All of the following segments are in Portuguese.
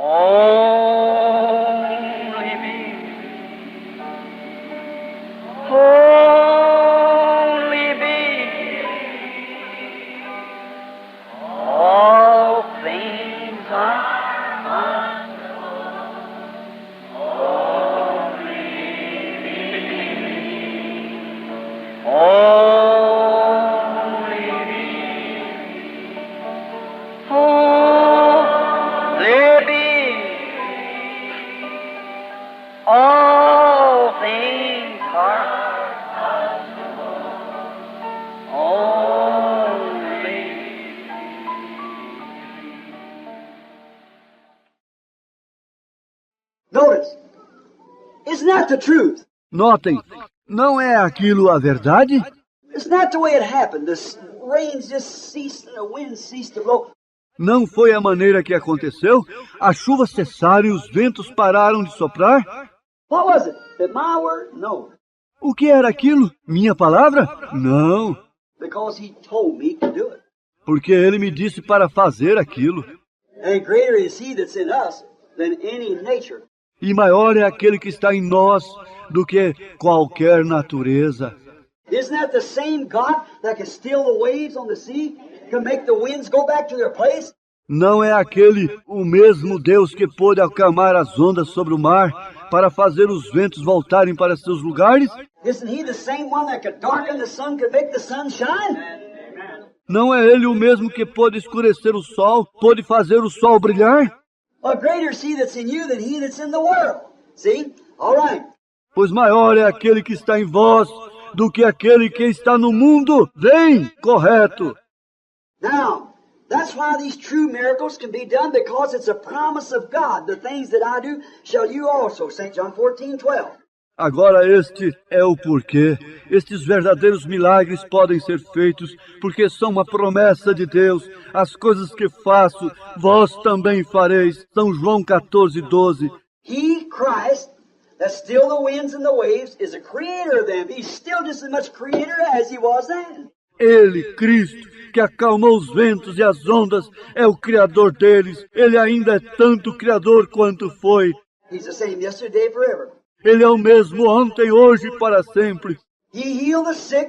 Only believe. Only believe. All things are possible. Only believe. Only believe. Only believe. All things are possible. Only. Notice, isn't that the truth? Notem, não é aquilo a verdade? Isn't that the way it happened? The rains just ceased and the wind ceased to blow. Não foi a maneira que aconteceu? As chuvas cessaram e os ventos pararam de soprar? What was it? At my word? No. O que era aquilo? Minha palavra? Não, Because he told me to do it. porque ele me disse para fazer aquilo. And greater is he that's in us than any nature. E maior é aquele que está em nós do que qualquer natureza. Isn't that the same God that can still the waves on the sea? Can make the winds go back to their place? Não é aquele o mesmo Deus que pôde acalmar as ondas sobre o mar para fazer os ventos voltarem para seus lugares? Isn't he the same one that could darken the sun, could make the sun shine? Não é ele o mesmo que pôde escurecer o sol, pôde fazer o sol brilhar? A greater is he that's in you than he that's in the world. See? All right. Pois maior é aquele que está em vós do que aquele que está no mundo. Vem, correto. Now, that's why these true miracles can be done, because it's a promise of God. The things that I do shall you also. St. John 14:12. Agora este é o porquê. Estes verdadeiros milagres podem ser feitos porque são uma promessa de Deus. As coisas que faço, vós também fareis. São João 14:12. He, Christ, that still the winds and the waves, is a creator of them. He's still just as much creator as he was then. Ele, Cristo, que acalmou os ventos e as ondas, é o Criador deles. Ele ainda é tanto Criador quanto foi. He's the same yesterday, forever. Ele é o mesmo ontem, hoje e para sempre. He healed the sick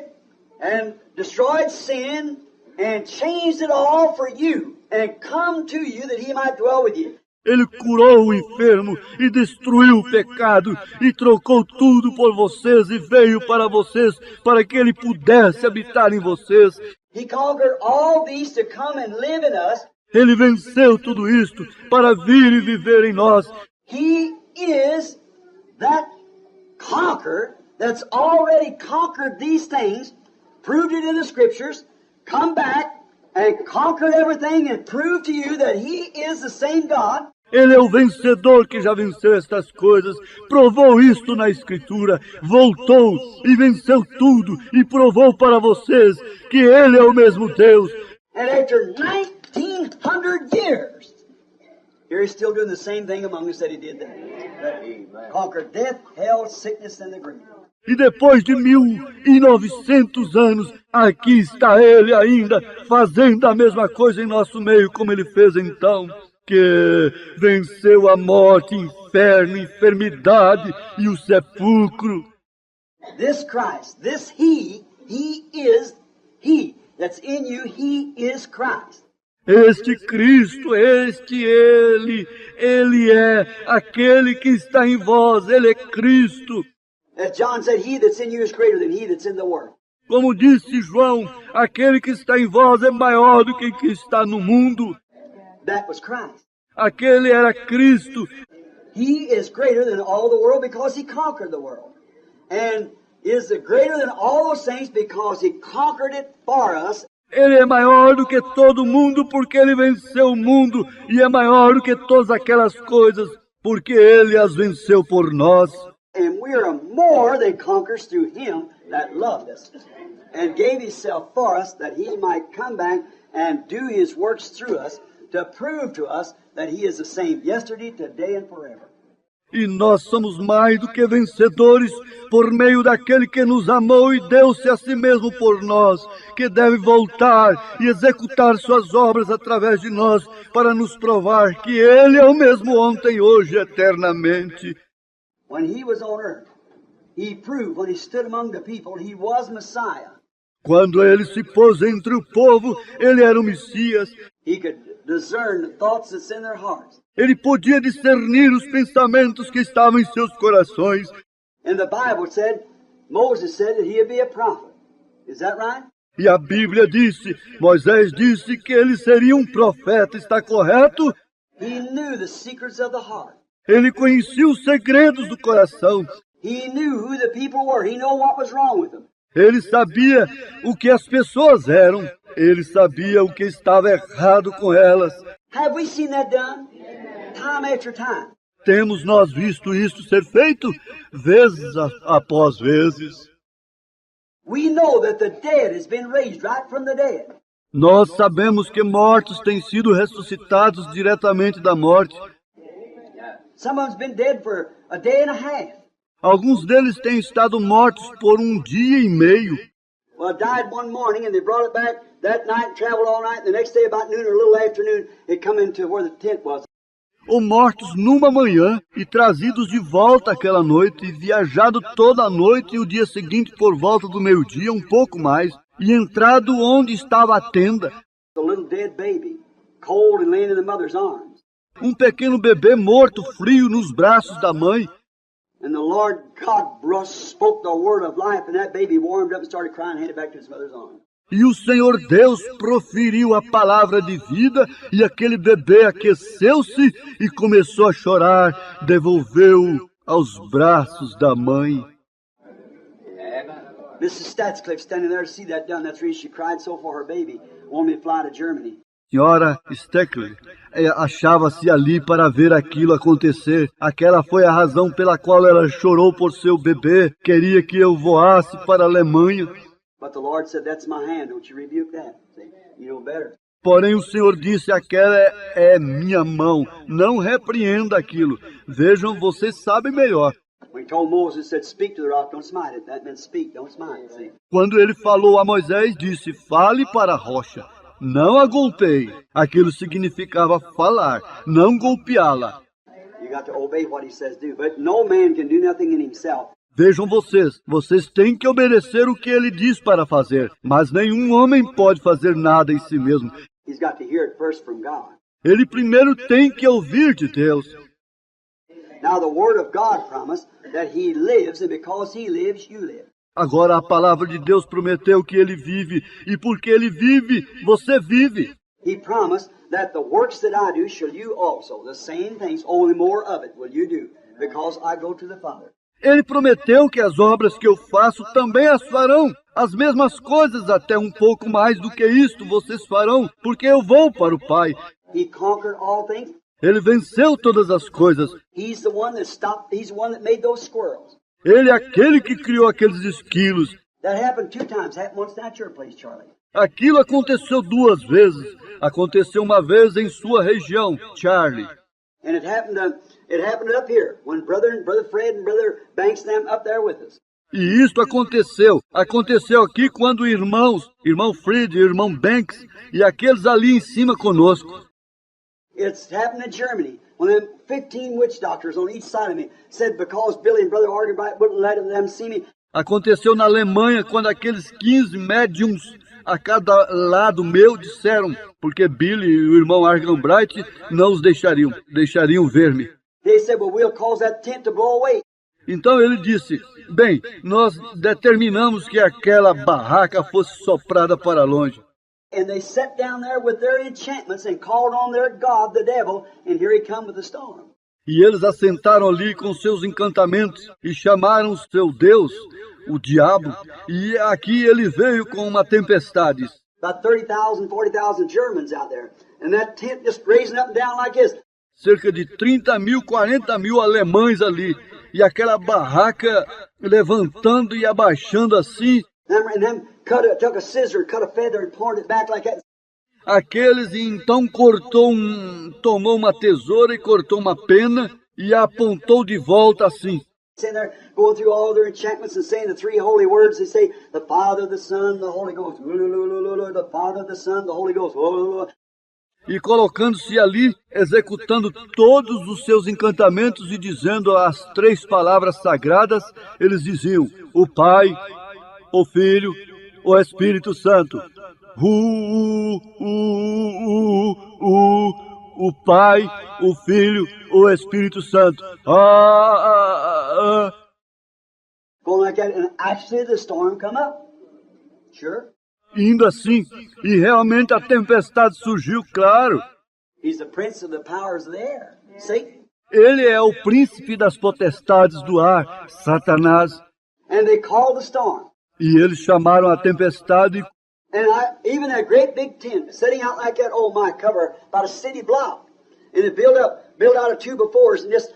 and destroyed sin and changed it all for you and come to you that he might dwell with you. Ele curou o enfermo e destruiu o pecado e trocou tudo por vocês e veio para vocês para que ele pudesse habitar em vocês. He conquered all these to come and live in us. Ele venceu tudo isto para vir e viver em nós. He is that conqueror that's already conquered these things, proved it in the scriptures, come back and conquered everything and proved to you that he is the same God. Ele é o vencedor que já venceu estas coisas, provou isto na Escritura, voltou e venceu tudo e provou para vocês que Ele é o mesmo Deus. And after 1900 years, here he's still doing the same thing among us that he did then. Conquered death, hell, sickness, and the grave. E depois de 1900 anos, aqui está Ele ainda fazendo a mesma coisa em nosso meio como Ele fez então. Que venceu a morte, inferno, enfermidade e o sepulcro. This Christ, this He is He that's in you, He is Christ. Este Cristo, este Ele é aquele que está em vós, Ele é Cristo. As John said, He that's in you is greater than he that's in the world. Como disse João, aquele que está em vós é maior do que o que está no mundo. That was Christ. Aquele era Cristo. He is greater than all the world because He conquered the world. And is greater than all those things because He conquered it for us. Ele é maior do que todo mundo porque Ele venceu o mundo. E é maior do que todas aquelas coisas porque Ele as venceu por nós. And we are more than conquerors through Him that loved us and gave Himself for us that He might come back and do His works through us to prove to us that He is the same yesterday, today, and forever. E nós somos mais do que vencedores por meio daquele que nos amou e deu-se a si mesmo por nós, que deve voltar e executar suas obras através de nós para nos provar que Ele é o mesmo ontem, hoje e eternamente. When he was on earth, he proved, when he stood among the people, he was Messiah. Quando Ele se pôs entre o povo, Ele era o Messias. He could discern the thoughts that's in their hearts. Ele podia discernir os pensamentos que estavam em seus corações. And the Bible said, Moses said that he'd be a prophet. Is that right? E a Bíblia disse, Moisés disse que ele seria um profeta, está correto? He knew the secrets of the heart. Ele conhecia os segredos do coração. He knew who the people were. He knew what was wrong with them. Ele sabia o que as pessoas eram. Ele sabia o que estava errado com elas. Have we seen that done? Time after time. Temos nós visto isso ser feito vezes após vezes. We know that the dead has been raised right from the dead. Nós sabemos que mortos têm sido ressuscitados diretamente da morte. Some of them's been dead for a day and a half. Alguns deles têm estado mortos por um dia e meio. Well, it died one morning and they brought it back that night and traveled all night. And the next day about noon or a little afternoon, it come into where the tent was. Ou mortos numa manhã e trazidos de volta aquela noite e viajado toda a noite e o dia seguinte por volta do meio-dia, um pouco mais, e entrado onde estava a tenda. The little dead baby, cold and laying in the mother's arms. Um pequeno bebê morto, frio, nos braços da mãe. And the Lord God spoke the word of life, and that baby warmed up and started crying, handed back to his mother's arms. E o Senhor Deus proferiu a palavra de vida, e aquele bebê aqueceu-se e começou a chorar, devolveu aos braços da mãe. Mrs. Statscliffe standing there to see that done. That's the reason she cried so for her baby. Wanted me to fly to Germany. Senhora Steckler achava-se ali para ver aquilo acontecer. Aquela foi a razão pela qual ela chorou por seu bebê. Queria que eu voasse para a Alemanha. But the Lord said, that's my hand. Don't you rebuke that. See? You know better. Porém o Senhor disse, aquela é minha mão. Não repreenda aquilo. Vejam, vocês sabem melhor. When he told Moses, said, speak to the rock, don't smite it. That meant speak, don't smite. See? Quando ele falou a Moisés, disse, fale para a rocha. Não a golpeie. Aquilo significava falar, não golpeá-la. You got to obey what he says do. But no man can do nothing in himself. Vejam vocês têm que obedecer o que ele diz para fazer, mas nenhum homem pode fazer nada em si mesmo. He's got to hear it first from God. Ele primeiro tem que ouvir de Deus. Now the word of God promised that he lives, and because he lives, you live. Agora a palavra de Deus prometeu que ele vive, e porque ele vive, você vive. He promised that the works that I do shall you also. The same things, only more of it will you do, because I go to the Father. Ele prometeu que as obras que eu faço também as farão. As mesmas coisas, até um pouco mais do que isto, vocês farão, porque eu vou para o Pai. He conquered all things. Ele venceu todas as coisas. He's the one that stopped. He's the one that made those squirrels. Ele é aquele que criou aqueles esquilos. That happened 2 times. Happened once down at your place, Charlie. Aquilo aconteceu 2 vezes. Aconteceu uma vez em sua região, Charlie. And it happened up here when Brother Fred and Brother Banks them up there with us. E isto aconteceu aqui quando irmão Fred e irmão Banks e aqueles ali em cima conosco. It's happened in Germany when them 15 witch doctors on each side of me said because Billy and Brother Argenbright wouldn't let them see me. Aconteceu na Alemanha quando aqueles 15 médiums a cada lado meu disseram, porque Billy e o irmão Argenbright não os deixariam ver-me. They said, well, we'll cause that tent to blow away. Então ele disse, bem, nós determinamos que aquela barraca fosse soprada para longe. And they sat down there with their enchantments and called on their God, the devil, and here he come with the storm. E eles assentaram ali com seus encantamentos e chamaram seu Deus, o diabo, e aqui ele veio com uma tempestade. About 30,000, 40,000 Germans out there. And that tent just raising up and down like this. Cerca de 30.000, 40.000 alemães ali. E aquela barraca levantando e abaixando assim. And them took a scissor, cut a feather and poured it back like that. Aqueles então tomou uma tesoura e cortou uma pena e apontou de volta assim. Sitting there going through all their enchantments and saying the three holy words. They say the Father, the Son, the Holy Ghost. The Father, the Son, the Holy Ghost. E colocando-se ali, executando todos os seus encantamentos e dizendo as três palavras sagradas, eles diziam: o Pai, o Filho, o Espírito Santo. O Pai, o Filho, o Espírito Santo. Going like that, and actually the storm come up. Sure. Indo assim, e realmente a tempestade surgiu, claro. He's the prince of the powers of the air. Satan. Ele é o príncipe das potestades do ar, Satanás. And they called the storm. E eles chamaram a tempestade. And even that great big tent, setting out like that, oh my, cover about a city block. And it built out of 2 by 4s and just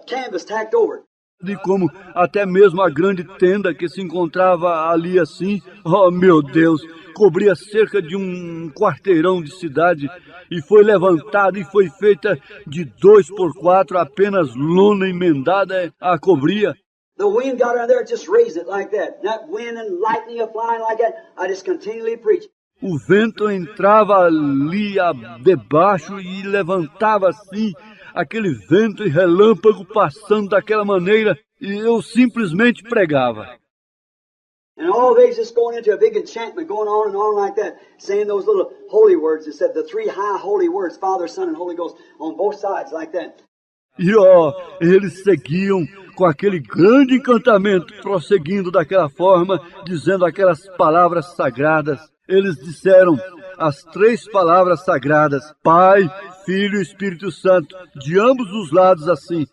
canvas tacked over. De como até mesmo a grande tenda que se encontrava ali assim, oh meu Deus, cobria cerca de um quarteirão de cidade e foi levantada e foi feita de 2 por 4, apenas lona emendada a cobria. The wind got around there, it just raised it like that. That wind and lightning are flying like that. I just continually preach. O vento entrava ali debaixo e levantava assim, aquele vento e relâmpago passando daquela maneira, e eu simplesmente pregava. And all they just going into a big enchantment, going on and on like that, saying those little holy words. It said the 3 high holy words, Father, Son, and Holy Ghost, on both sides like that. E eles seguiam com aquele grande encantamento, prosseguindo daquela forma, dizendo aquelas palavras sagradas. Eles disseram as 3 palavras sagradas, Pai, Filho e Espírito Santo, de ambos os lados assim.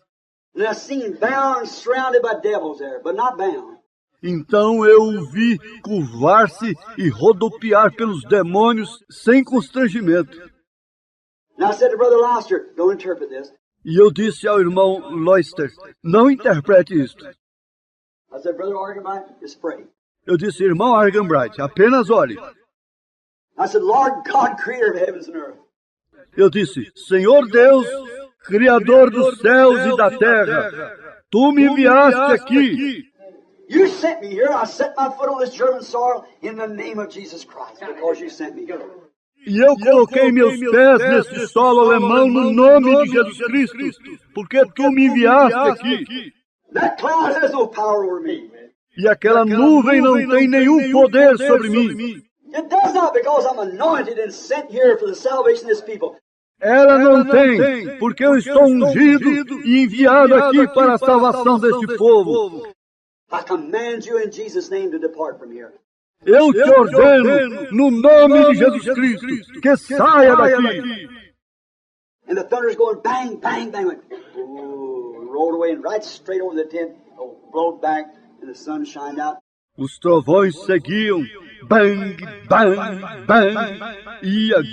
And I seen bound, surrounded by devils there, but not bound. Então eu o vi curvar-se e rodopiar pelos demônios sem constrangimento. And I said to Brother Loster, don't interpret this. E eu disse ao irmão Loister, não interprete isto. I said, Brother Arganbright, just pray. Eu disse, irmão Arganbright, apenas ore. I said, Lord God, creator of heavens and earth. Eu disse, Senhor Deus, Criador dos céus e da terra, Tu me enviaste aqui. You sent me here. I set my foot on this German soil in the name of Jesus Christ because you sent me here. E eu coloquei meus pés neste solo alemão no nome de Jesus Cristo, porque Tu me enviaste aqui. That cloud has no power over me. E aquela nuvem não tem nenhum poder sobre mim. It does not because I'm anointed and sent here for the salvation of this people. Ela não tem, porque eu estou ungido e enviado aqui para a salvação deste povo. I command you in Jesus' name to depart from here. Eu te ordeno, no nome de Jesus Cristo, que saia daqui. And the thunder's going bang, bang, bang. Went, ooh, rolled away and right straight over the tent. Oh, blowed back and the sun shined out. Os trovões seguiam, bang, bang, bang, ia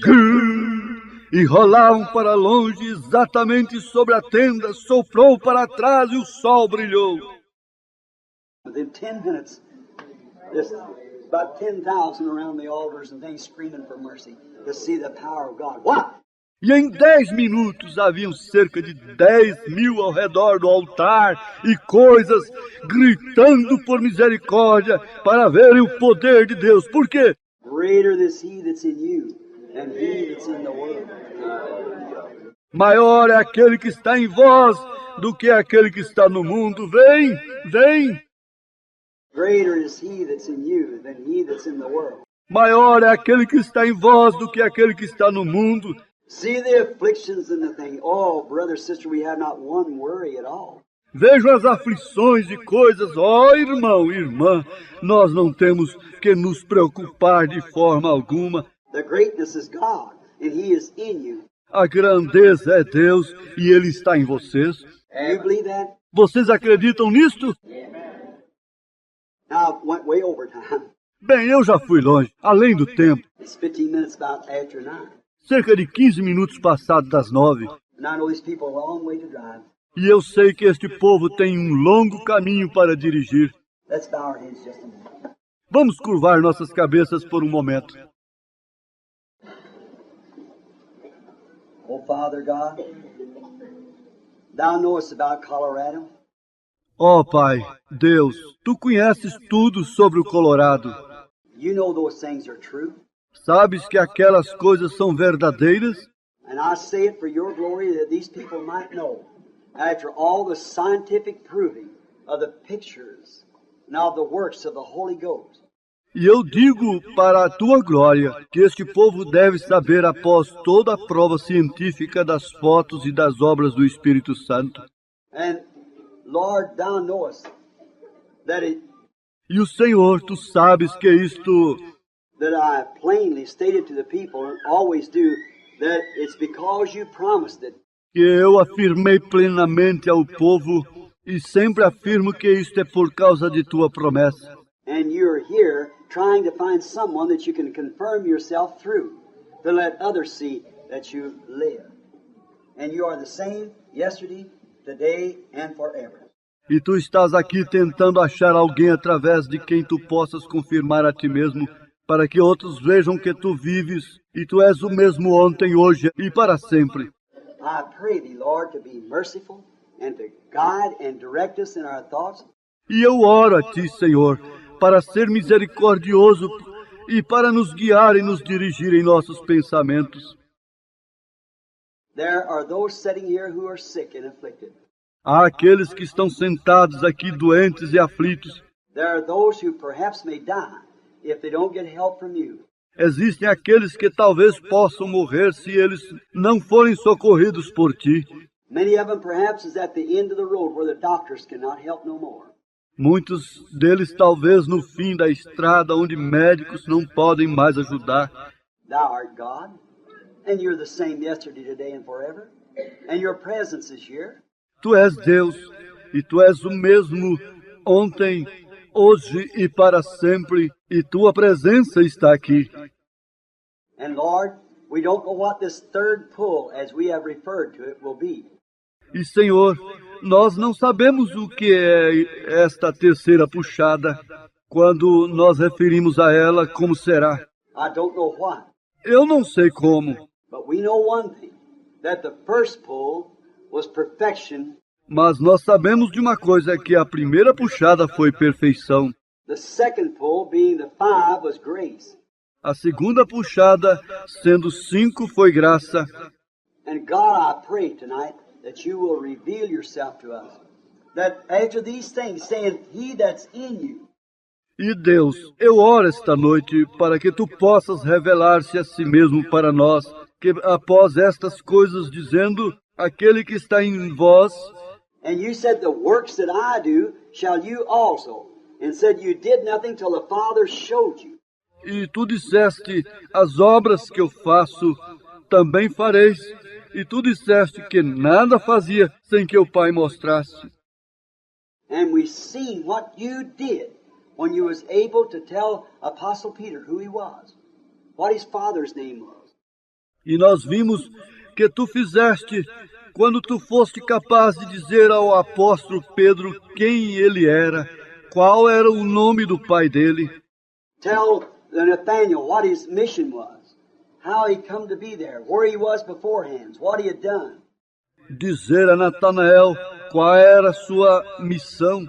e rolavam para longe exatamente sobre a tenda, soprou para trás e o sol brilhou. Within 10 minutes, there's about 10,000 around the altars and things screaming for mercy to see the power of God. What? E em 10 minutos haviam cerca de 10.000 ao redor do altar e coisas gritando por misericórdia para verem o poder de Deus. Por quê? Greater is he that's in you than he that's in the world. Maior é aquele que está em vós do que aquele que está no mundo. Vem, vem. Greater is he that's in you than he that's in the world. Maior é aquele que está em vós do que aquele que está no mundo. See the afflictions and the thing. Oh, brother, sister, we have not one worry at all. Vejo as aflições e coisas. Ó, irmão, irmã, nós não temos que nos preocupar de forma alguma. The greatness is God, and he is in you. A grandeza é Deus e Ele está em vocês. You believe that? Vocês acreditam nisto? Now, I went way over time. Bem, eu já fui longe, além do tempo. It's 15 minutes about after 9. Cerca de 15 minutos passados das 9. And I know these people a long way to drive. E eu sei que este povo tem um longo caminho para dirigir. Let's bow our heads just a minute. Vamos curvar nossas cabeças por um momento. Oh, Father God, Thou knowest about Colorado. Ó Pai, Deus, Tu conheces tudo sobre o Colorado. You know those things are true. Sabes que aquelas coisas são verdadeiras? And I say it for your glory that these people might know, after all the scientific proving of the pictures and of the works of the Holy Ghost. E eu digo para a Tua glória que este povo deve saber após toda a prova científica das fotos e das obras do Espírito Santo. And Lord, thou knowest that E o Senhor, Tu sabes que isto that I plainly stated to the people, and always do, that it's because you promised it. que eu afirmei plenamente ao povo e sempre afirmo que isto é por causa de Tua promessa. And you're here trying to find someone that you can confirm yourself through, to let others see that you live. And you are the same yesterday, today, and forever. E Tu estás aqui tentando achar alguém através de quem Tu possas confirmar a Ti mesmo, para que outros vejam que Tu vives e Tu és o mesmo ontem, hoje e para sempre. I pray Thee, Lord, to be merciful and to guide and direct us in our thoughts. E eu oro a Ti, Senhor, para ser misericordioso e para nos guiar e nos dirigir em nossos pensamentos. There are those sitting here who are sick and afflicted. Há aqueles que estão sentados aqui doentes e aflitos. There are those who perhaps may die if they don't get help from you. Existem aqueles que talvez possam morrer se eles não forem socorridos por Ti. Many of them perhaps is at the end of the road where the doctors cannot help no more. Muitos deles talvez no fim da estrada onde médicos não podem mais ajudar. Thou art God, and you're the same yesterday, today, and forever. And your presence is here. Tu és Deus e Tu és o mesmo ontem, hoje e para sempre, e Tua presença está aqui. And Lord, we don't know what this third pull, as we have referred to it, will be. E Senhor, nós não sabemos o que é esta terceira puxada, quando nós referimos a ela como será. I don't know what. Eu não sei como, But we know one thing, that the first pull was perfection. mas nós sabemos de uma coisa, que a primeira puxada foi perfeição. The second pull, being the 5, was grace. A segunda puxada, sendo 5, foi graça. And God, I pray tonight that you will reveal yourself to us. That after these things, saying, He that's in you. E Deus, eu oro esta noite para que Tu possas revelar-se a si mesmo para nós, que após estas coisas dizendo, aquele que está em vós, And you said, The works that I do shall you also. And said, You did nothing till the Father showed you. e Tu disseste, as obras que eu faço também fareis, e Tu disseste que nada fazia sem que o Pai mostrasse. And we've seen what you did when you was able to tell Apostle Peter who he was, what his father's name was. E nós vimos que Tu fizeste quando Tu foste capaz de dizer ao apóstolo Pedro quem ele era, qual era o nome do pai dele. Tell Nathaniel what his mission was, how he come to be there, where he was beforehand, what he had done. Dizer a Natanael qual era a sua missão,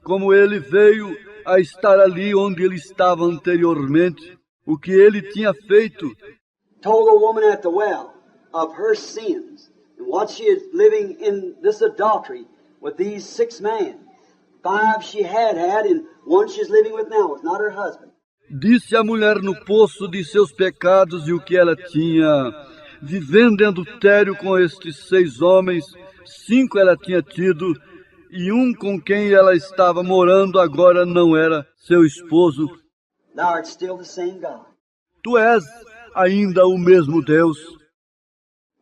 como ele veio a estar ali onde ele estava anteriormente, o que ele tinha feito. Told the woman at the well of her sins and what she is living in this adultery with these 6 men. 5 she had, and 1 she's living with now. It's not her husband. Disse a mulher no poço de seus pecados e o que ela tinha, vivendo em adultério com estes 6 homens, 5 ela tinha tido, e um com quem ela estava morando agora não era seu esposo. Thou art still the same God. Tu és ainda o mesmo Deus.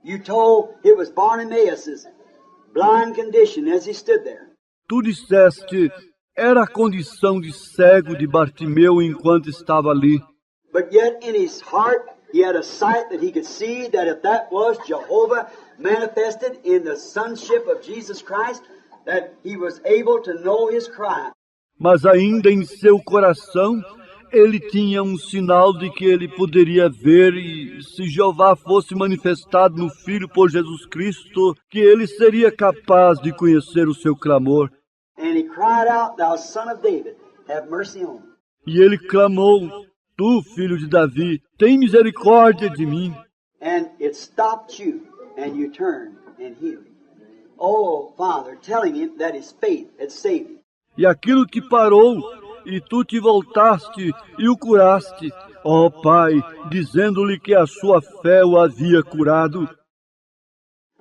You told it was Bartimaeus' blind condition as he stood there. Tu disseste, era a condição de cego de Bartimeu enquanto estava ali. But yet in his heart he had a sight that he could see that if that was Jehovah manifested in the sonship of Jesus Christ, that he was able to know his cry. Mas ainda em seu coração, ele tinha um sinal de que ele poderia ver, e se Jeová fosse manifestado no Filho por Jesus Cristo, que ele seria capaz de conhecer o seu clamor. And he cried out, Thou son of David, have mercy on me. E ele clamou: Tu, filho de Davi, tem misericórdia de mim. And it stopped you, and you turned and healed him. Oh, Father, telling him that his faith had saved him. E aquilo te parou, e tu te voltaste e o curaste, ó Pai, dizendo-lhe que a sua fé o havia curado.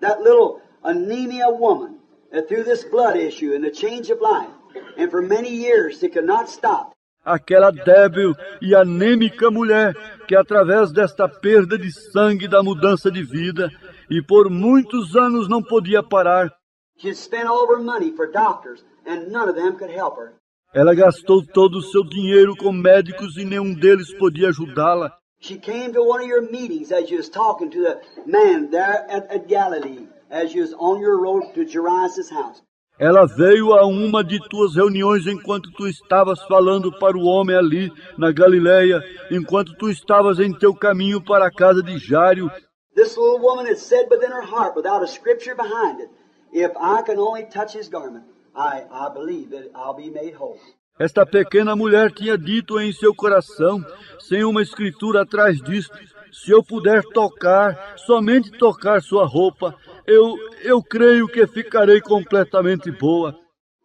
That little anemia woman that through this blood issue and the change of life, and for many years she could not stop. Aquela débil e anêmica mulher que, através desta perda de sangue da mudança de vida, e por muitos anos não podia parar, She spent all of her money for doctors, and none of them could help her. ela gastou todo o seu dinheiro com médicos e nenhum deles podia ajudá-la. She came to one of your meetings as you was talking to the man there at Galilee, as you was on your road to Jairus' house. Ela veio a uma de tuas reuniões enquanto tu estavas falando para o homem ali na Galileia, enquanto tu estavas em teu caminho para a casa de Jairo. This little woman had said within her heart, without a scripture behind it, if I can only touch his garment, I believe that I'll be made whole. Esta pequena mulher tinha dito em seu coração, sem uma escritura atrás disto: se eu puder tocar, somente tocar sua roupa, eu creio que ficarei completamente boa.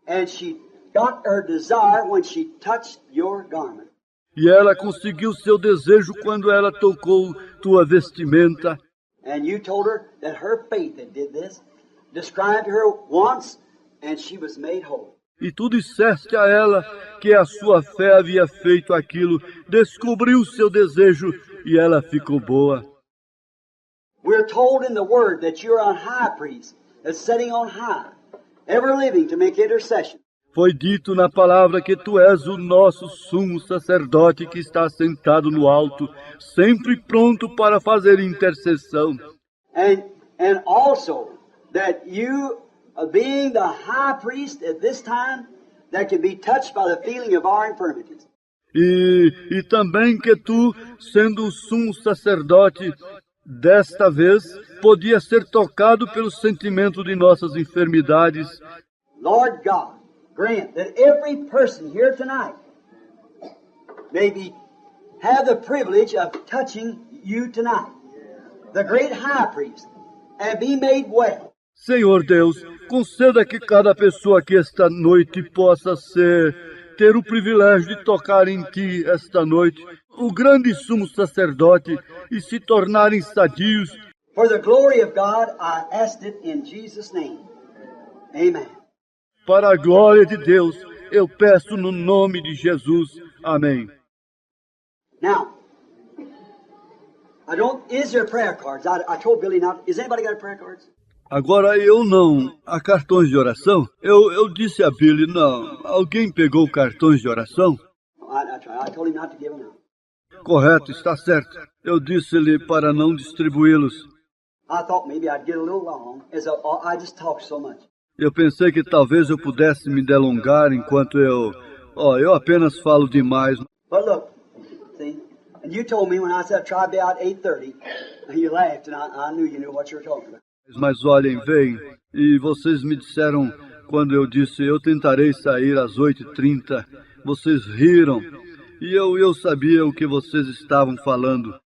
And she got her desire when she touched your garment. E ela conseguiu seu desejo quando ela tocou tua vestimenta. And you told her that her faith that did this, described her once, and she was made whole. E tu disseste a ela que a sua fé havia feito aquilo, descobriu seu desejo e ela ficou boa. We're told in the Word that you're a high priest that's sitting on high, ever living to make intercession. Foi dito na palavra que tu és o nosso sumo sacerdote que está sentado no alto, sempre pronto para fazer intercessão. And also that you, being the high priest at this time, that can be touched by the feeling of our infirmities. E também que tu, sendo o sumo sacerdote, desta vez, podia ser tocado pelo sentimento de nossas enfermidades. Lord God, grant that every person here tonight have the privilege of touching you tonight, the great high priest, and be made well. Senhor Deus, conceda que cada pessoa aqui esta noite possa ter o privilégio de tocar em Ti esta noite, o grande sumo sacerdote, e se tornarem sadios. For the glory of God, I asked it in Jesus' name. Amen. Para a glória de Deus, eu peço no nome de Jesus. Amém. Now, is there prayer cards? I told Billy not. Is anybody got prayer cards? Agora eu não. Há cartões de oração? Eu disse a Billy, não. Alguém pegou cartões de oração? I told him not to give them out. Correto, está certo. Eu disse-lhe para não distribuí-los. I thought maybe I'd get a little long, as I just talk so much. Eu pensei que talvez eu pudesse me delongar enquanto eu apenas falo demais. But look, see, and you told me when I said try to be out 8:30, you laughed, and I knew you knew what you were talking about. Mas olhem, vem, e vocês me disseram quando eu disse eu tentarei sair às 8h30, vocês riram, e eu sabia o que vocês estavam falando.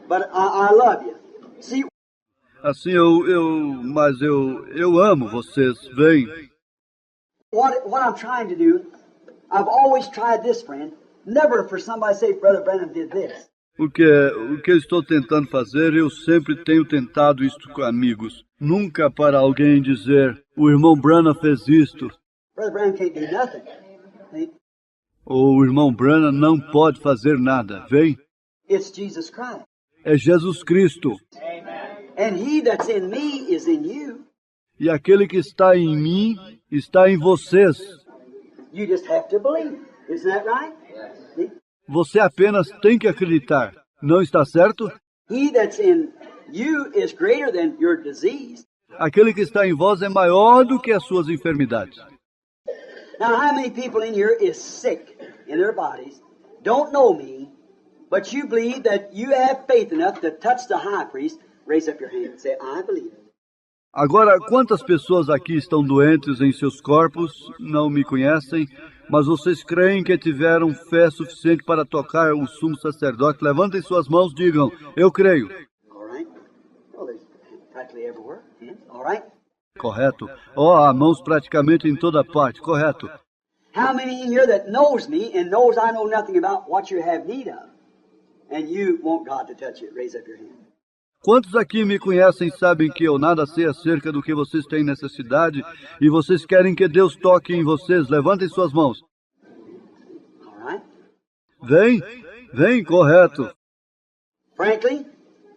But I love you. See, assim mas eu amo vocês, vem. What I'm trying to do, I've always tried this, friend, never for somebody to say, Brother Branham did this. O que eu estou tentando fazer, eu sempre tenho tentado isto com amigos. Nunca para alguém dizer, o irmão Branham fez isto. Brother Branham can't do nothing. See? Ou o irmão Branham não pode fazer nada, vem. It's Jesus Christ. É Jesus Cristo. And he that's in me is in you. E aquele que está em mim, está em vocês. You just have to believe. Isn't that right? See? Você apenas tem que acreditar. Não está certo? He that's in you is greater than your disease. Aquele que está em vós é maior do que as suas enfermidades. Now, how many people in here is sick in their bodies, don't know me, but you believe that you have faith enough to touch the high priest? Raise up your hand and say, I believe it. Agora, quantas pessoas aqui estão doentes em seus corpos, não me conhecem, mas vocês creem que tiveram fé suficiente para tocar o sumo sacerdote? Levantem suas mãos e digam, eu creio. All right? Well, there's practically everywhere. Hands. All right? Correto. Há mãos praticamente em toda parte. Correto. How many in here that knows me and knows I know nothing about what you have need of? And you want God to touch it? Raise up your hand. Quantos aqui me conhecem e sabem que eu nada sei acerca do que vocês têm necessidade e vocês querem que Deus toque em vocês? Levantem suas mãos. All right? Vem, correto. Frankly,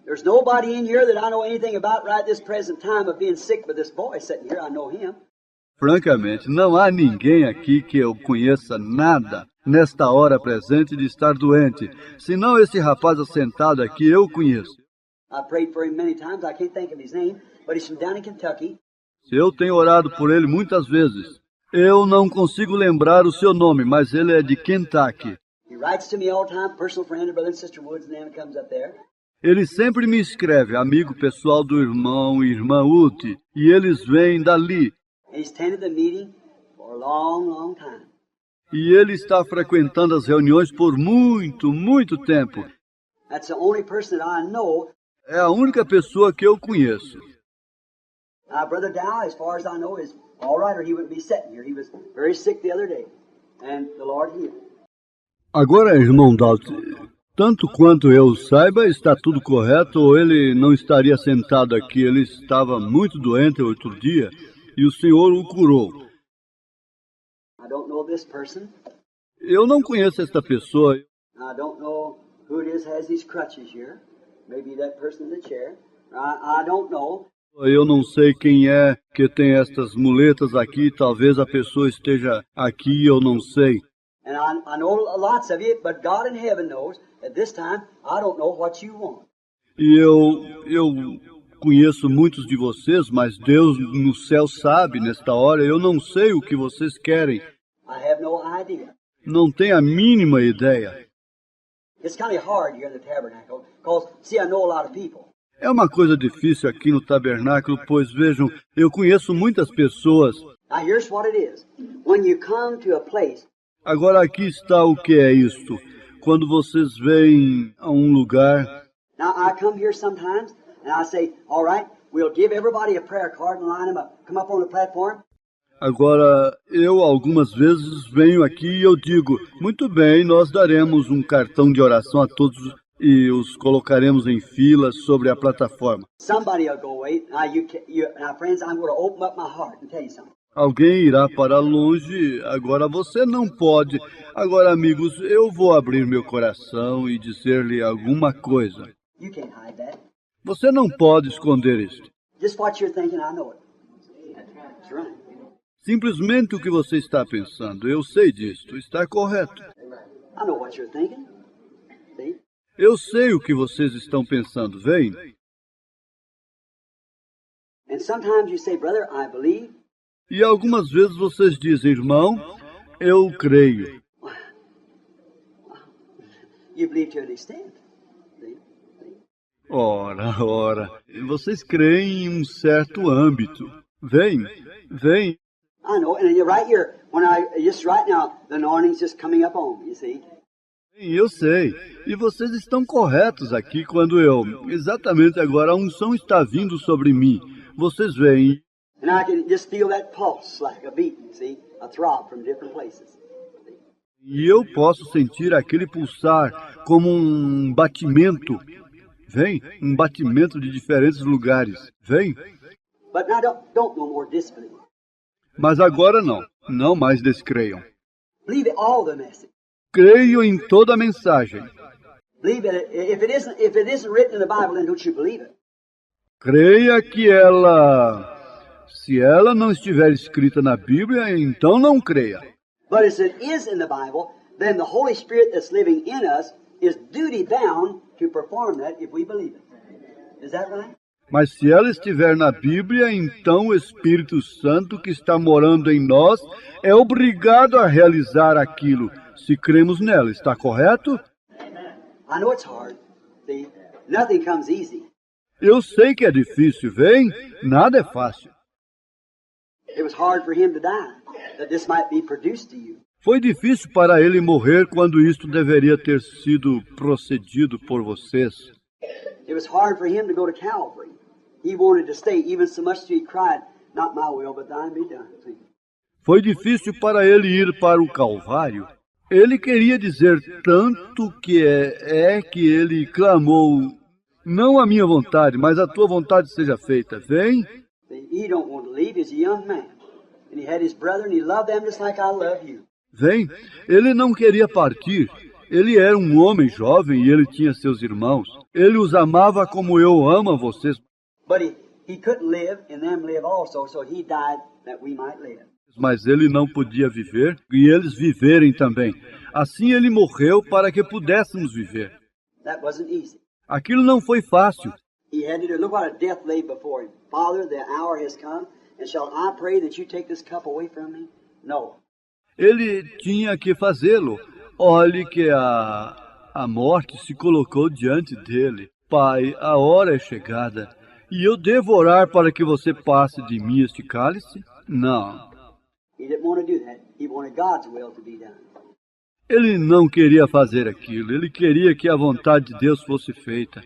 there's nobody in here that I know anything about right this present time of being sick, but this boy sitting here, I know him. Francamente, não há ninguém aqui que eu conheça nada nesta hora presente de estar doente, senão esse rapaz assentado aqui eu conheço. I prayed for him many times. I can't think of his name, but he's from down in Kentucky. Eu tenho orado por ele muitas vezes. Eu não consigo lembrar o seu nome, mas ele é de Kentucky. He writes to me all the time, personal friend of Brother and Sister Woods, and then comes up there. Ele sempre me escreve, amigo pessoal do irmão e irmã Wood, e eles vêm dali. And he's attended the meeting for a long, long time. E ele está frequentando as reuniões por muito tempo. That's the only person that I know. É a única pessoa que eu conheço. Brother Dow, as far as I know, is all right, or he wouldn't be sitting here. He was very sick the other day, and the Lord healed him. Agora, irmão Dalt, tanto quanto eu saiba, está tudo correto, ou ele não estaria sentado aqui. Ele estava muito doente outro dia, e o Senhor o curou. I don't know this person. Eu não conheço esta pessoa. I don't know who it is has these crutches here. Maybe that person in the chair. I don't know. Eu não sei quem é que tem estas muletas aqui. Talvez a pessoa esteja aqui, eu não sei. And I know lots of you, but God in heaven knows at this time I don't know what you want. E eu conheço muitos de vocês, mas Deus no céu sabe nesta hora. Eu não sei o que vocês querem. I have no idea. Não tenho a mínima ideia. It's kind of hard here in the tabernacle because, see, I know a lot of people. É uma coisa difícil aqui no tabernáculo, pois vejam, eu conheço muitas pessoas. Now here's what it is. When you come to a place. Agora aqui está o que é isto. Quando vocês vêm a um lugar. Now I come here sometimes and I say, all right, we'll give everybody a prayer card and line them up. Come up on the platform. Agora, eu algumas vezes venho aqui e eu digo, muito bem, nós daremos um cartão de oração a todos e os colocaremos em fila sobre a plataforma. Somebody will go away. Now, friends, I'm going to open up my heart and tell you something. Alguém irá para longe, agora você não pode. Agora, amigos, eu vou abrir meu coração e dizer-lhe alguma coisa. You can't hide that. Você não pode esconder isto. Just what you're thinking, I know it. That's right. Simplesmente o que você está pensando. Eu sei disto. Está correto. I know what you're thinking. See? Eu sei o que vocês estão pensando. Vem. And sometimes you say, brother, I believe. E algumas vezes vocês dizem, irmão, eu creio. You believe to an extent. See? Ora. Vocês creem em um certo âmbito. Vem. I know, and you're right here. Just right now, the anointing's just coming up on me, you see. Eu sei. E vocês estão corretos aqui quando exatamente agora, a unção está vindo sobre mim. Vocês veem. And I can just feel that pulse like a beating, see? A throb from different places. E eu posso sentir aquele pulsar como um batimento. Vem, um batimento de diferentes lugares. Vem. But now don't no more disbelieve. Mas agora não mais descreiam. Believe all the message. Creio em toda a mensagem. Believe it. If it isn't written in the Bible, then don't you believe it? Creia que se ela não estiver escrita na Bíblia, então não creia. But as it is in the Bible, then the Holy Spirit that's living in us is duty bound to perform that if we believe it. Is that right? Mas se ela estiver na Bíblia, então o Espírito Santo que está morando em nós é obrigado a realizar aquilo, se cremos nela. Está correto? I know it's hard. See, nothing comes easy. Eu sei que é difícil, vem? Nada é fácil. It was hard for him to die, that this might be produced to you. Foi difícil para ele morrer quando isto deveria ter sido procedido por vocês. It was hard for him to go to Calvary. He wanted to stay, even so much that he cried, "Not my will, but thine be done." See? Foi difícil para ele ir para o Calvário. Ele queria dizer tanto que que ele clamou, não a minha vontade, mas a tua vontade seja feita. Vem? He don't want to leave. He's a young man. And he had his brother, and he loved them just like I love you. Vem. Ele não queria partir. Ele era um homem jovem e ele tinha seus irmãos. Ele os amava como eu amo a vocês. But he couldn't live, and them live also, so he died that we might live. Mas ele não podia viver e eles viverem também. Assim ele morreu para que pudéssemos viver. That wasn't easy. Aquilo não foi fácil. He had to do. Look what a death lay before him. Father, the hour has come, and shall I pray that you take this cup away from me? No. Ele tinha que fazê-lo. Olhe que a morte se colocou diante dele. Pai, a hora é chegada. E eu devo orar para que você passe de mim este cálice? Não. He didn't want to do that. He wanted God's will to be done. Ele não queria fazer aquilo. Ele queria que a vontade de Deus fosse feita.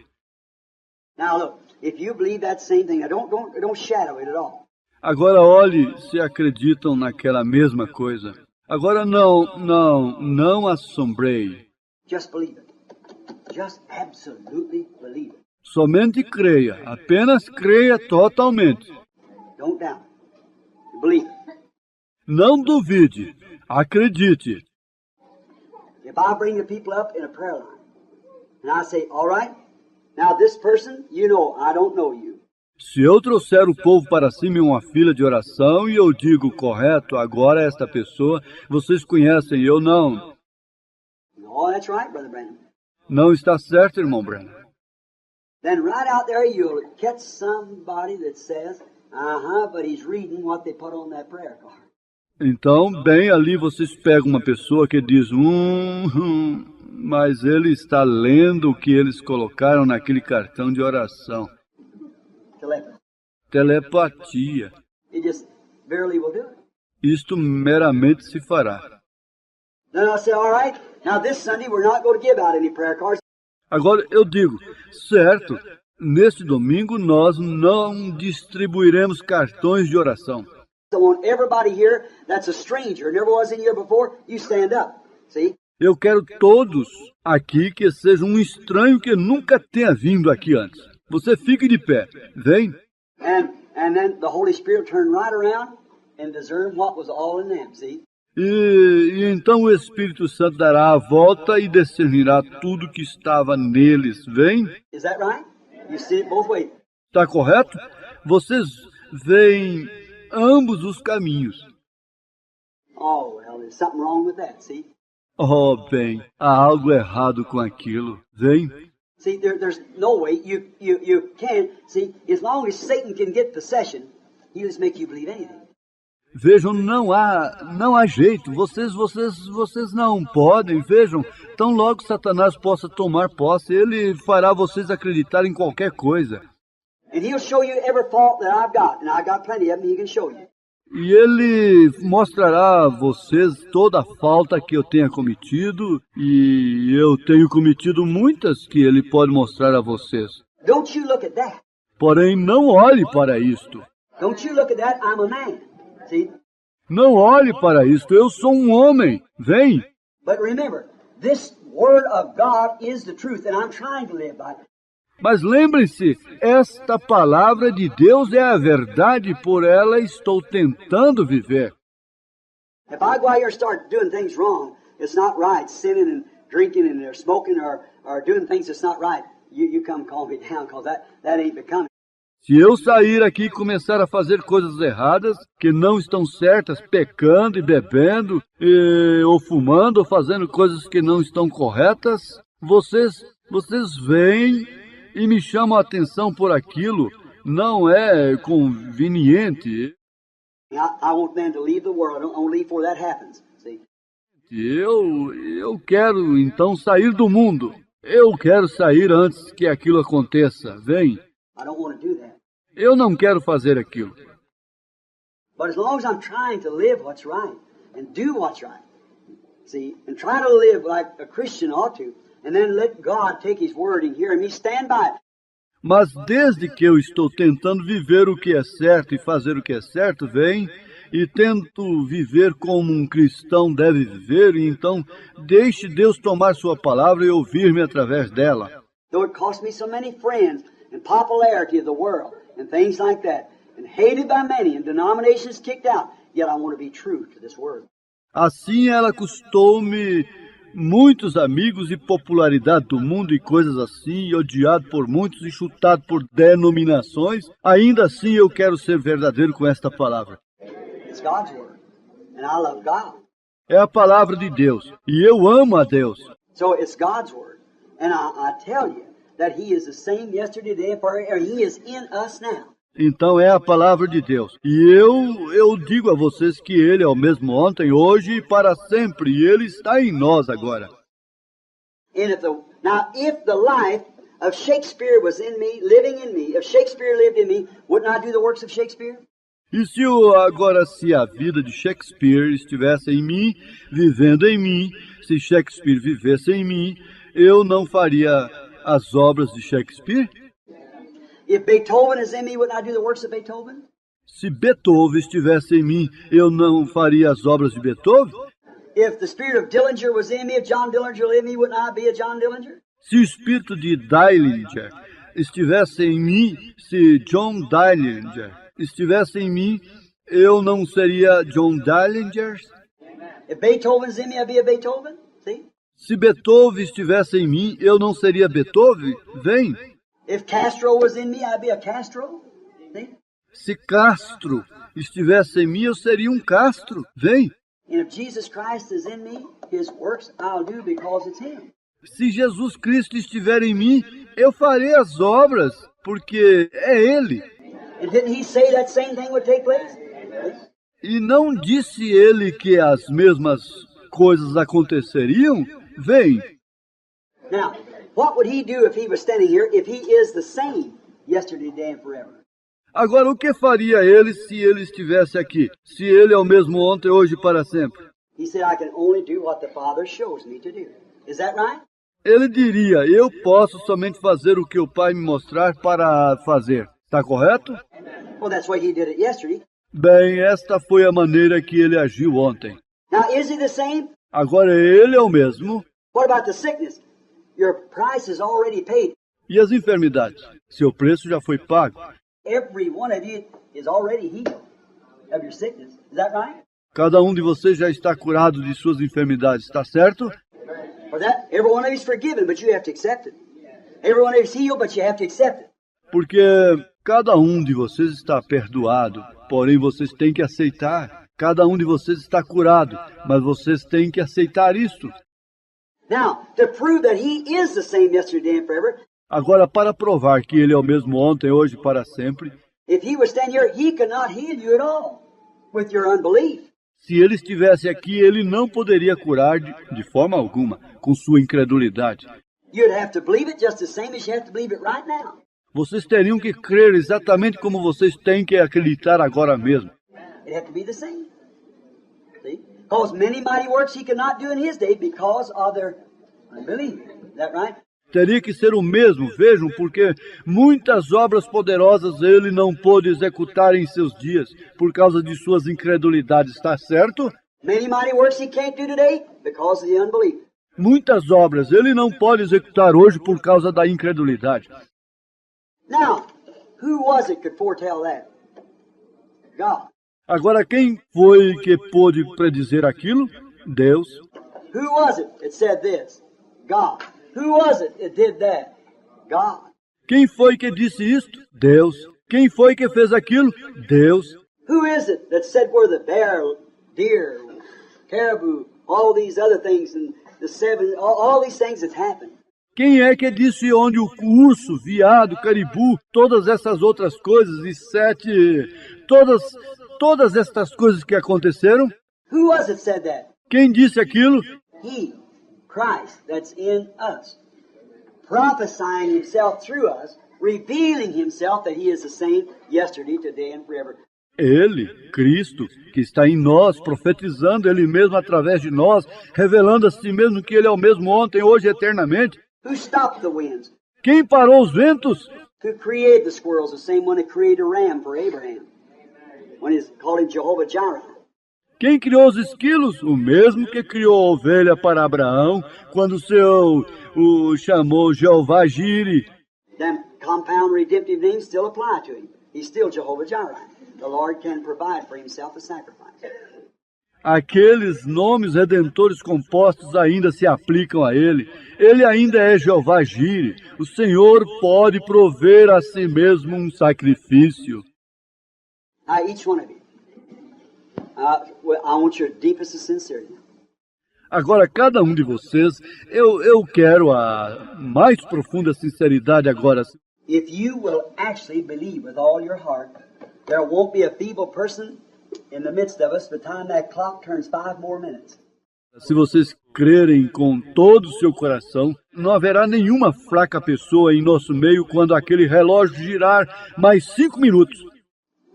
Now look, if you believe that same thing, now don't shadow it at all. Agora olhe se acreditam naquela mesma coisa. Agora não assombreie. Just believe it. Just absolutely believe it. Somente creia. Apenas creia totalmente. Don't doubt. Believe it. Não duvide. Acredite. If I bring the people up in a prayer line, and I say, all right, now this person, you know, I don't know you. Se eu trouxer o povo para cima em uma fila de oração e eu digo, correto, agora esta pessoa, vocês conhecem, eu não. No, that's right, Brother Brandon. Não está certo, irmão Branham. Then right out there you'll catch somebody that says, but he's reading what they put on that prayer card. Então, bem ali vocês pegam uma pessoa que diz, mas ele está lendo o que eles colocaram naquele cartão de oração. Telepatia. It just barely will do it. Isto meramente se fará. Then I'll say, all right, now this Sunday we're not going to give out any prayer cards. Agora eu digo, certo, neste domingo nós não distribuiremos cartões de oração. I want everybody here that's a stranger, never was in here before, you stand up. See? Eu quero todos aqui que seja um estranho que nunca tenha vindo aqui antes. Você fique de pé, vem. And then the Holy Spirit turned right around and discerned what was all in them, see? E então o Espírito Santo dará a volta e discernirá tudo que estava neles, vem? Is that right? You see it both ways. Está correto? Vocês veem ambos os caminhos. Oh, well, there's something wrong with that, see? Oh, bem, há algo errado com aquilo, vem? See, there's no way you can, see, as long as Satan can get possession, he'll just make you believe anything. Vejam, não há jeito, vocês não podem, vejam, tão logo Satanás possa tomar posse, ele fará vocês acreditar em qualquer coisa. And he'll show you every fault that I've got, and I've got plenty of them he can show you. E ele mostrará a vocês toda a falta que eu tenha cometido, e eu tenho cometido muitas que ele pode mostrar a vocês. Don't you look at that. Porém, não olhe para isto. Don't you look at that, I'm a man. See? Não olhe para isto, eu sou um homem. Vem. But remember, this word of God is the truth, and I'm trying to live by it. Mas lembrem-se, esta palavra de Deus é a verdade, por ela estou tentando viver. If I go out here and start doing things wrong, it's not right, sinning and drinking and smoking or doing things that's not right, you come calm me down, because that ain't becoming. Se eu sair aqui e começar a fazer coisas erradas, que não estão certas, pecando e bebendo, ou fumando, ou fazendo coisas que não estão corretas, vocês vêm e me chamam a atenção por aquilo, não é conveniente. I want them to leave the world. I don't leave before that happens. See? Eu quero então sair do mundo. Eu quero sair antes que aquilo aconteça. Vem. I don't want to do that. Eu não quero fazer aquilo. But as long as I'm trying to live what's right and do what's right, see, and try to live like a Christian ought to, and then let God take His word and hear me stand by it. Mas desde que eu estou tentando viver o que é certo e fazer o que é certo, vem, e tento viver como um cristão deve viver, e então deixe Deus tomar sua palavra e ouvir-me através dela. Though it cost me so many friends and popularity of the world and things like that, and hated by many and denominations kicked out, yet I want to be true to this word. Assim ela custou-me muitos amigos e popularidade do mundo e coisas assim, e odiado por muitos e chutado por denominações, ainda assim eu quero ser verdadeiro com esta palavra. It's God's word, and I love God. É a palavra de Deus, e eu amo a Deus. So it's God's word, and I tell you that He is the same yesterday, today, and forever. He is in us now. Então é a palavra de Deus. E eu digo a vocês que Ele é o mesmo ontem, hoje e para sempre. E Ele está em nós agora. And if the life of Shakespeare was in me, living in me, if Shakespeare lived in me, wouldn't I do the works of Shakespeare? E se a vida de Shakespeare estivesse em mim, vivendo em mim, se Shakespeare vivesse em mim, eu não faria as obras de Shakespeare? If Beethoven is in me, wouldn't I do the works of Beethoven? Se Beethoven estivesse em mim, eu não faria as obras de Beethoven? If the spirit of Dillinger was in me, if John Dillinger lived in me, wouldn't I be a John Dillinger? Se o espírito de Dillinger estivesse em mim, se John Dillinger estivesse em mim, eu não seria John Dillinger? If Beethoven's in me, I'd be a Beethoven. See? Se Beethoven estivesse em mim, eu não seria Beethoven? Vem. If Castro was in me, I'd be a Castro. See? Se Castro estivesse em mim, eu seria um Castro. Vem. And if Jesus Christ is in me, His works I'll do because it's Him. Se Jesus Cristo estiver em mim, eu farei as obras, porque é Ele. And didn't He say that same thing would take place? E não disse Ele que as mesmas coisas aconteceriam? Vem. Now, what would He do if He was standing here, if He is the same yesterday, today, and forever? Agora, o que faria Ele se Ele estivesse aqui? Se Ele é o mesmo ontem, hoje e para sempre? He said, I can only do what the Father shows me to do. Is that right? Ele diria, eu posso somente fazer o que o Pai me mostrar para fazer. Está correto? Well, that's why He did it yesterday. Bem, esta foi a maneira que Ele agiu ontem. Now, is He the same? Agora, Ele é o mesmo. What about the sickness? Your price is already paid. E as enfermidades? Seu preço já foi pago. Every one of you is already healed of your sickness. Is that right? Cada um de vocês já está curado de suas enfermidades, está certo? For that, every one of you is forgiven, but you have to accept it. Every one of you is healed, but you have to accept it. Porque cada um de vocês está perdoado, porém vocês têm que aceitar. Cada um de vocês está curado, mas vocês têm que aceitar isto. Now, to prove that He is the same yesterday and forever, Agora, para provar que Ele é o mesmo ontem, hoje e para sempre, if He was standing here, He could not heal you at all with your unbelief. se Ele estivesse aqui, Ele não poderia curar de forma alguma, com sua incredulidade. You'd have to believe it just the same as you have to believe it right now. Vocês teriam que crer exatamente como vocês têm que acreditar agora mesmo. It'd have to be the same. See? Because many mighty works He could not do in His day because of their unbelief. Is that right? Teria que ser o mesmo, vejam, porque muitas obras poderosas Ele não pôde executar em seus dias, por causa de suas incredulidades, está certo? Many mighty works He can't do today because of the unbelief. Muitas obras Ele não pode executar hoje por causa da incredulidade. Now, who was it could foretell that? God. Agora, quem foi que pôde predizer aquilo? Deus. Who was it that said this? God. Who was it that did that? God. Quem foi que disse isto? Deus. Quem foi que fez aquilo? Deus. Who is it that said where the bear, deer, caribou, all these other things, and the seven, all these things that's happened? Quem é que disse onde o urso, viado, caribu, todas essas outras coisas e todas estas coisas que aconteceram? Who was it said that? Quem disse aquilo? He, Christ, that's in us, prophesying himself through us, revealing himself that he is the same yesterday, today, and forever. Ele, Cristo, que está em nós, profetizando Ele mesmo através de nós, revelando a si mesmo que Ele é o mesmo ontem, hoje e eternamente. Who stopped the winds? Quem parou os ventos? Who created the squirrels? The same one that created a ram for Abraham, when he called him Jehovah Jireh. Quem criou os esquilos? O mesmo que criou a ovelha para Abraão, quando o chamou Jeová Jire. Them compound redemptive names still apply to him. He's still Jehovah Jireh. The Lord can provide for himself a sacrifice. Aqueles nomes redentores compostos ainda se aplicam a ele. Ele ainda é Jeová Jire. O Senhor pode prover a si mesmo um sacrifício. Now, each one of you, I want your deepest of sincerity. Agora, cada um de vocês, eu quero a mais profunda sinceridade agora. If you will actually believe with all your heart, there won't be a feeble person in the midst of us by the time that clock turns 5 more minutes. Se vocês crerem com todo o seu coração, não haverá nenhuma fraca pessoa em nosso meio quando aquele relógio girar mais 5 minutos.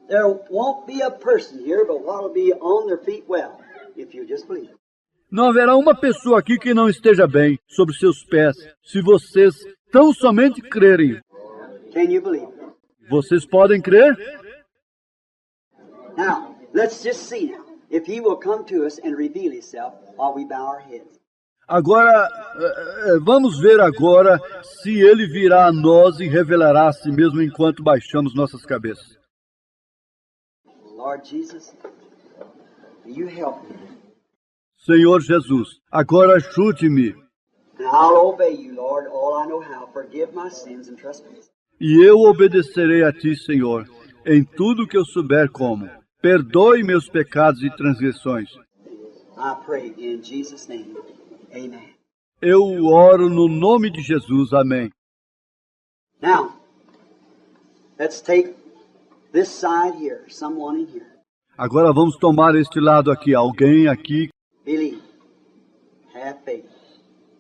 There won't be a person here but what will be on their feet well, if you just believe. Não haverá uma pessoa aqui que não esteja bem sobre seus pés, se vocês tão somente crerem. Can you believe? Vocês podem crer? Now, let's just see now. If he will come to us and reveal himself while we bow our heads. Agora, vamos ver agora se ele virá a nós e revelará a si mesmo enquanto baixamos nossas cabeças. Lord Jesus, you help me. Senhor Jesus, agora ajude-me. And I'll obey you, Lord, all I know how. Forgive my sins and trespasses. E eu obedecerei a ti, Senhor, em tudo que eu souber como. Perdoe meus pecados e transgressões. I pray in Jesus' name. Amen. Eu oro no nome de Jesus. Amém. Now, let's take this side here, someone in here. Agora vamos tomar este lado aqui. Alguém aqui. Believe. Have faith.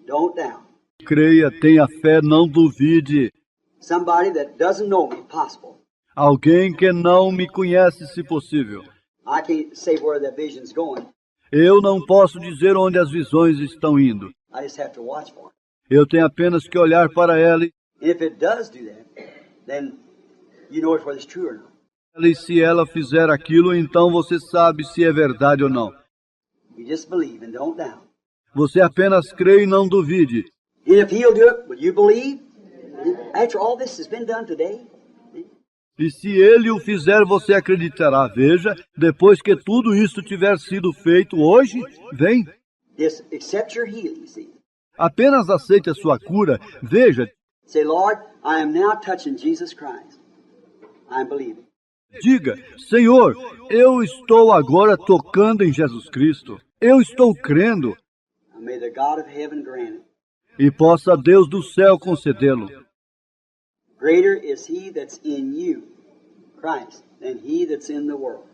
Don't doubt. Creia, tenha fé, não duvide. Somebody that doesn't know me, possible. Alguém que não me conhece, se possível. I can't say where the vision's going. Eu não posso dizer onde as visões estão indo. I just have to watch for it. Eu tenho apenas que olhar para ela And if it does do that, then you know whether it's true or not. e se ela fizer aquilo, então você sabe se é verdade ou não. You just believe and don't doubt. Você apenas crê e não duvide. And if he'll do it, will you believe? After all this has been done today? E se ele o fizer, você acreditará. Veja, depois que tudo isso tiver sido feito hoje, vem. Just accept your healing, see. Apenas aceite a sua cura. Veja, Say, Lord, I am now touching Jesus Christ. I'm believing. diga, Senhor, eu estou agora tocando em Jesus Cristo. Eu estou crendo. And may the God of heaven grant it. E possa Deus do céu concedê-lo. Greater is he that's in you, Christ, than he that's in the world.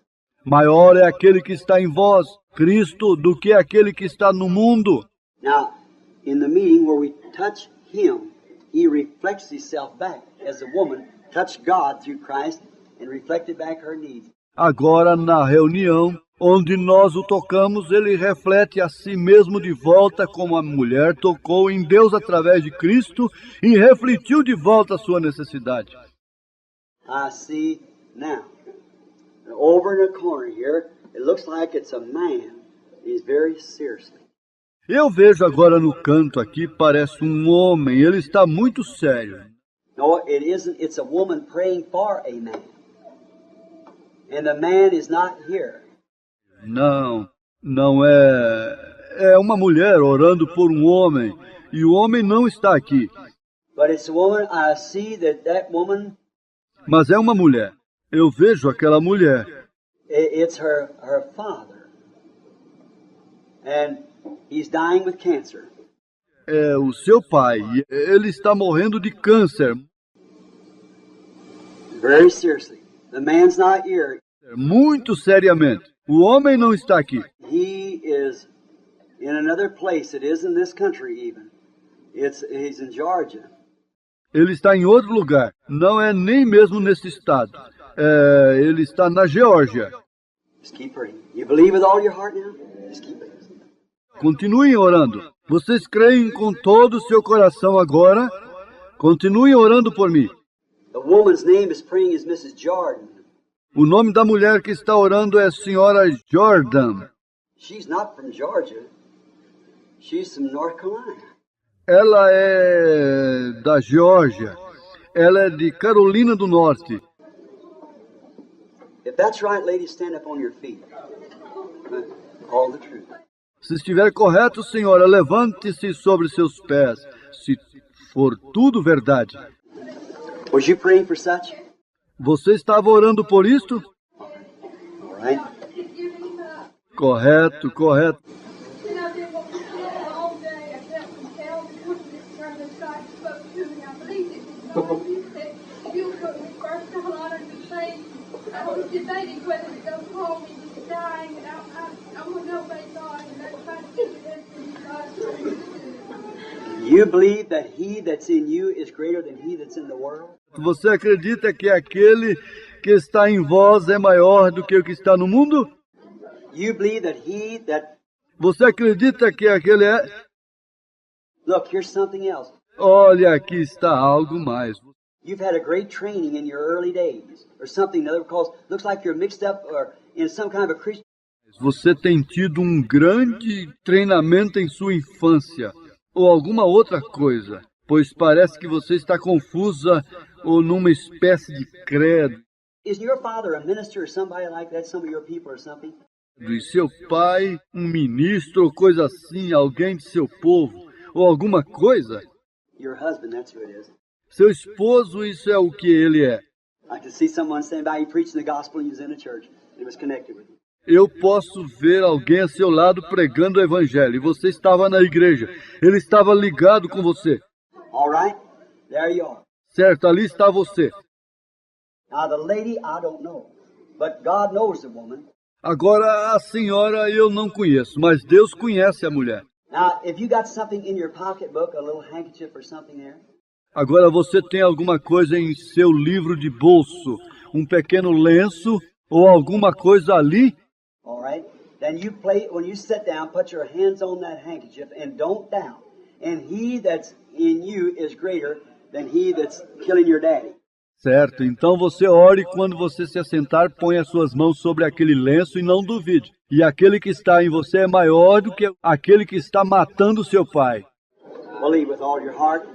Maior é aquele que está em vós, Cristo, do que aquele que está no mundo. Now, in the meeting where we touch him, he reflects himself back as the woman touched God through Christ and reflected back her needs. Agora, na reunião, onde nós o tocamos, ele reflete a si mesmo de volta como a mulher tocou em Deus através de Cristo e refletiu de volta a sua necessidade. I see now, over in the corner here, it looks like it's a man. He's very seriously. Eu vejo agora no canto aqui, parece um homem, ele está muito sério. No, it isn't. It's a woman praying for a man. And the man is not here. Não é... É uma mulher orando por um homem, e o homem não está aqui. But it's a woman. I see that woman, Mas é uma mulher. Eu vejo aquela mulher. it's her father. And he's dying with cancer. é o seu pai. Ele está morrendo de câncer. Very seriously. The man's not here. Muito seriamente. O homem não está aqui. He is in another place. It isn't this country even. He's in Georgia. Ele está em outro lugar. Não é nem mesmo nesse estado. Ele está na Geórgia. Just keep praying. You believe with all your heart now? Just keep praying. Continuem orando. Vocês creem com todo o seu coração agora? Continuem orando por mim. The woman's name is praying is Mrs. Jordan. O nome da mulher que está orando é Senhora Jordan. She's not from Georgia. She's from North Carolina. Ela é da Geórgia. Ela é de Carolina do Norte. If that's right, ladies, stand up on your feet. All the truth. Se estiver correto, senhora, levante-se sobre seus pés. Se for tudo verdade. Was you praying for such? Você estava orando por isto? All right. Correto, correto. And I did what was said all day. I felt compelled to come to this church. God spoke to me. I believed it was God. He said, you put me first of all honor to faith. I was debating whether to go home. He was dying, and I want to obey God, and that's why I did everything God told me to do. You believe that he that's in you is greater than he that's in the world? Você acredita que aquele que está em vós é maior do que o que está no mundo? You believe that he that... Você acredita que aquele é... Look, here's something else. Olha, aqui está algo mais. You've had a great training in your early days, or something other, because it looks like you're mixed up or in some kind of a Christian... Você tem tido um grande treinamento em sua infância, ou alguma outra coisa, pois parece que você está confusa ou numa espécie de credo. Is your father a minister or somebody like that, some of your people or something? E seu pai, um ministro ou coisa assim, alguém de seu povo, ou alguma coisa? Your husband, that's who it is. Seu esposo, isso é o que ele é. I could see someone standing by you preaching the gospel and he was in a church. It was connected with you. Eu posso ver alguém a seu lado pregando o evangelho, e você estava na igreja. Ele estava ligado com você. All right? There you are. Certo, ali está você. Now the lady, I don't know. But God knows the woman. Agora, a senhora eu não conheço, mas Deus conhece a mulher. Now, if you got something in your pocketbook, a little handkerchief or something there, Agora você tem alguma coisa em seu livro de bolso, um pequeno lenço ou alguma coisa ali? all right? Then you play, when you sit down, put your hands on that handkerchief and don't doubt. And he that's in you is greater than he that's killing your daddy. Certo, então você ore quando você se assentar, põe as suas mãos sobre aquele lenço e não duvide. E aquele que está em você é maior do que aquele que está matando seu pai. Believe with all your heart,